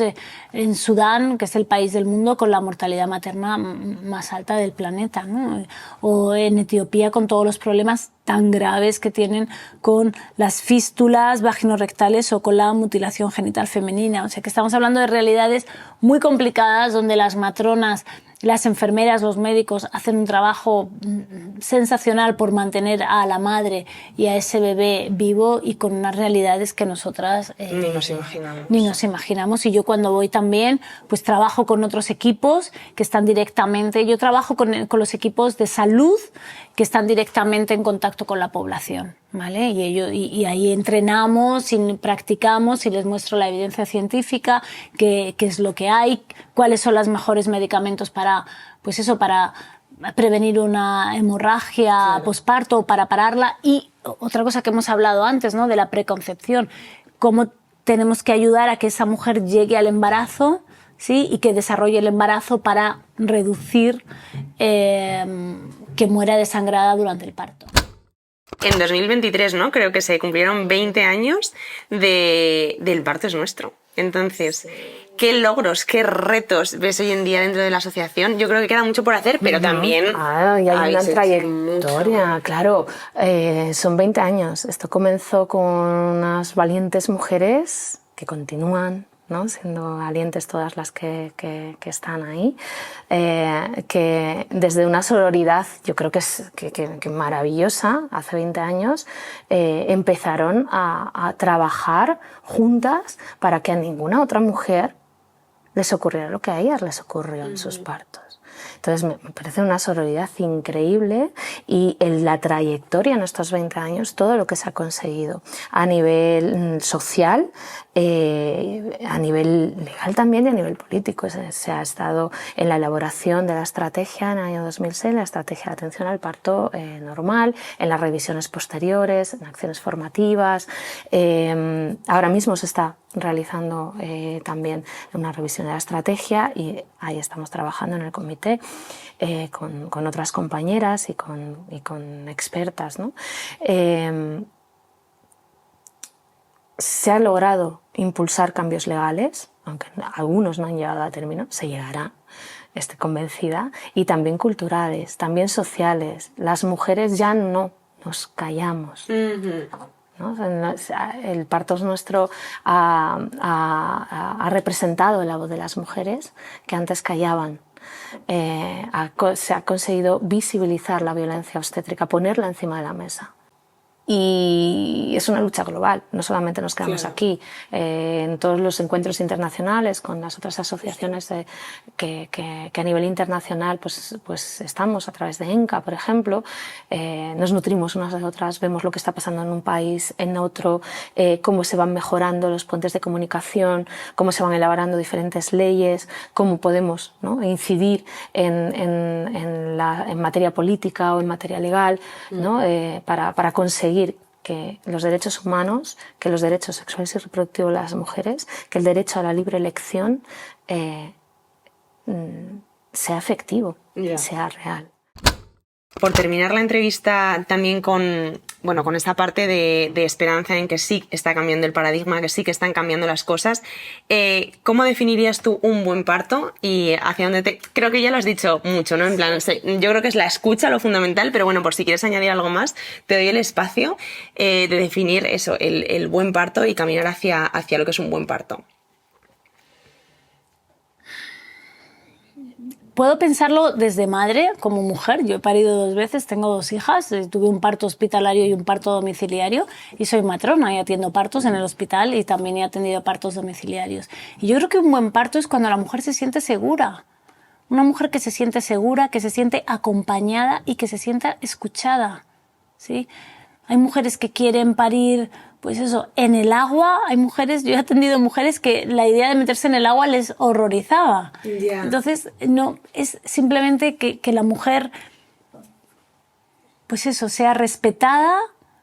en Sudán, que es el país del mundo con la mortalidad materna más alta del planeta, ¿no? O en Etiopía con todos los problemas tan graves que tienen con las fístulas vaginorrectales o con la mutilación genital femenina. O sea que estamos hablando de realidades muy complicadas donde las matronas, las enfermeras, los médicos hacen un trabajo sensacional por mantener a la madre y a ese bebé vivo y con unas realidades que nosotras ni nos imaginamos. Y yo cuando voy también, pues trabajo con otros equipos que están directamente, yo trabajo con los equipos de salud que están directamente en contacto con la población, ¿vale? Y ahí entrenamos y practicamos y les muestro la evidencia científica, qué es lo que hay, cuáles son los mejores medicamentos para, pues eso, para prevenir una hemorragia posparto o para pararla. Y otra cosa que hemos hablado antes, ¿no? De la preconcepción, cómo tenemos que ayudar a que esa mujer llegue al embarazo, ¿sí? Y que desarrolle el embarazo para reducir que muera desangrada durante el parto. En 2023, ¿no? Creo que se cumplieron 20 años del Parto es Nuestro. Entonces, ¿qué logros, qué retos ves hoy en día dentro de la asociación? Yo creo que queda mucho por hacer, pero también... y hay una trayectoria, claro. Son 20 años. Esto comenzó con unas valientes mujeres que continúan, ¿no? Siendo valientes todas las que están ahí, que desde una sororidad, yo creo que es que maravillosa, hace 20 años, empezaron a trabajar juntas para que a ninguna otra mujer les ocurriera lo que a ellas les ocurrió en sus partos. Entonces me parece una sororidad increíble y en la trayectoria en estos 20 años, todo lo que se ha conseguido a nivel social, a nivel legal también y a nivel político. Se ha estado en la elaboración de la estrategia en el año 2006, la estrategia de atención al parto normal, en las revisiones posteriores, en acciones formativas. Ahora mismo se está realizando también una revisión de la estrategia y ahí estamos trabajando en el comité con otras compañeras y con expertas, ¿no? Se ha logrado impulsar cambios legales, aunque algunos no han llegado a término, se llegará, estoy convencida, y también culturales, también sociales. Las mujeres ya no nos callamos. ¿No? El Partos Nuestro ha representado la voz de las mujeres que antes callaban. Se ha conseguido visibilizar la violencia obstétrica, ponerla encima de la mesa. Y es una lucha global, no solamente nos quedamos aquí. En todos los encuentros internacionales con las otras asociaciones que a nivel internacional pues estamos a través de ENCA, por ejemplo, nos nutrimos unas de otras, vemos lo que está pasando en un país, en otro, cómo se van mejorando los puentes de comunicación, cómo se van elaborando diferentes leyes, cómo podemos, ¿no?, incidir en materia política o en materia legal, ¿no?, para conseguir que los derechos humanos, que los derechos sexuales y reproductivos de las mujeres, que el derecho a la libre elección sea efectivo, sea real. Por terminar la entrevista también con esta parte de esperanza en que sí está cambiando el paradigma, que sí que están cambiando las cosas, ¿cómo definirías tú un buen parto y hacia dónde creo que ya lo has dicho mucho, ¿no? En plan, yo creo que es la escucha lo fundamental, pero bueno, por si quieres añadir algo más, te doy el espacio de definir eso, el buen parto y caminar hacia lo que es un buen parto. Puedo pensarlo desde madre, como mujer. Yo he parido 2 veces, tengo 2 hijas, tuve un parto hospitalario y un parto domiciliario y soy matrona y atiendo partos en el hospital y también he atendido partos domiciliarios. Y yo creo que un buen parto es cuando la mujer se siente segura. Una mujer que se siente segura, que se siente acompañada y que se sienta escuchada, ¿sí? Hay mujeres que quieren parir, pues eso, en el agua. Hay mujeres, yo he atendido mujeres que la idea de meterse en el agua les horrorizaba. Entonces, no, es simplemente que la mujer, pues eso, sea respetada,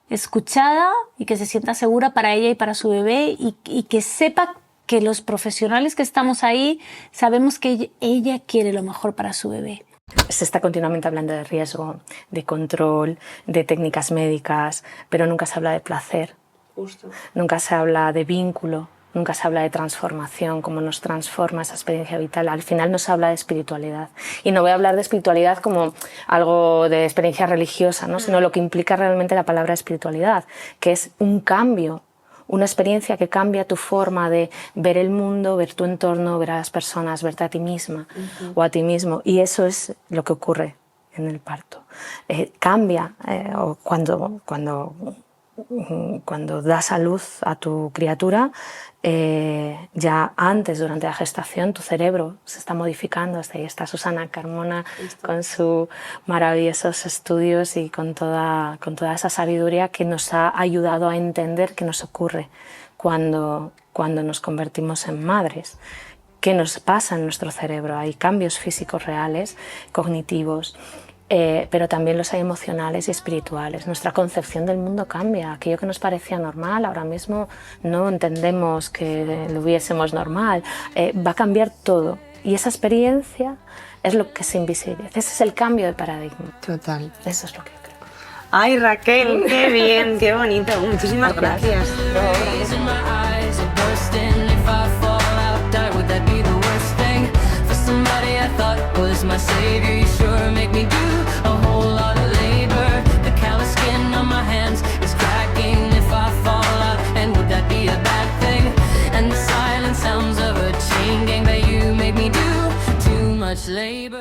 escuchada y que se sienta segura para ella y para su bebé y que sepa que los profesionales que estamos ahí sabemos que ella quiere lo mejor para su bebé. Se está continuamente hablando de riesgo, de control, de técnicas médicas, pero nunca se habla de placer. Justo. Nunca se habla de vínculo, nunca se habla de transformación, cómo nos transforma esa experiencia vital. Al final no se habla de espiritualidad. Y no voy a hablar de espiritualidad como algo de experiencia religiosa, ¿no?, sino lo que implica realmente la palabra espiritualidad, que es un cambio, una experiencia que cambia tu forma de ver el mundo, ver tu entorno, ver a las personas, verte a ti misma o a ti mismo. Y eso es lo que ocurre en el parto. Cambia cuando das a luz a tu criatura, ya antes, durante la gestación, tu cerebro se está modificando. Hasta ahí está Susana Carmona con sus maravillosos estudios y con toda esa sabiduría que nos ha ayudado a entender qué nos ocurre cuando nos convertimos en madres. ¿Qué nos pasa en nuestro cerebro? Hay cambios físicos reales, cognitivos, pero también los hay emocionales y espirituales. Nuestra concepción del mundo cambia. Aquello que nos parecía normal, ahora mismo no entendemos que lo viésemos normal. Va a cambiar todo. Y esa experiencia es lo que se invisibiliza. Ese es el cambio de paradigma. Total. Eso es lo que creo. Ay, Raquel, qué bien, qué bonito. Muchísimas gracias. My savior, you sure make me do a whole lot of labor. The callous skin on my hands is cracking if I fall out, and would that be a bad thing? And the silent sounds of a chain gang that you make me do too much labor.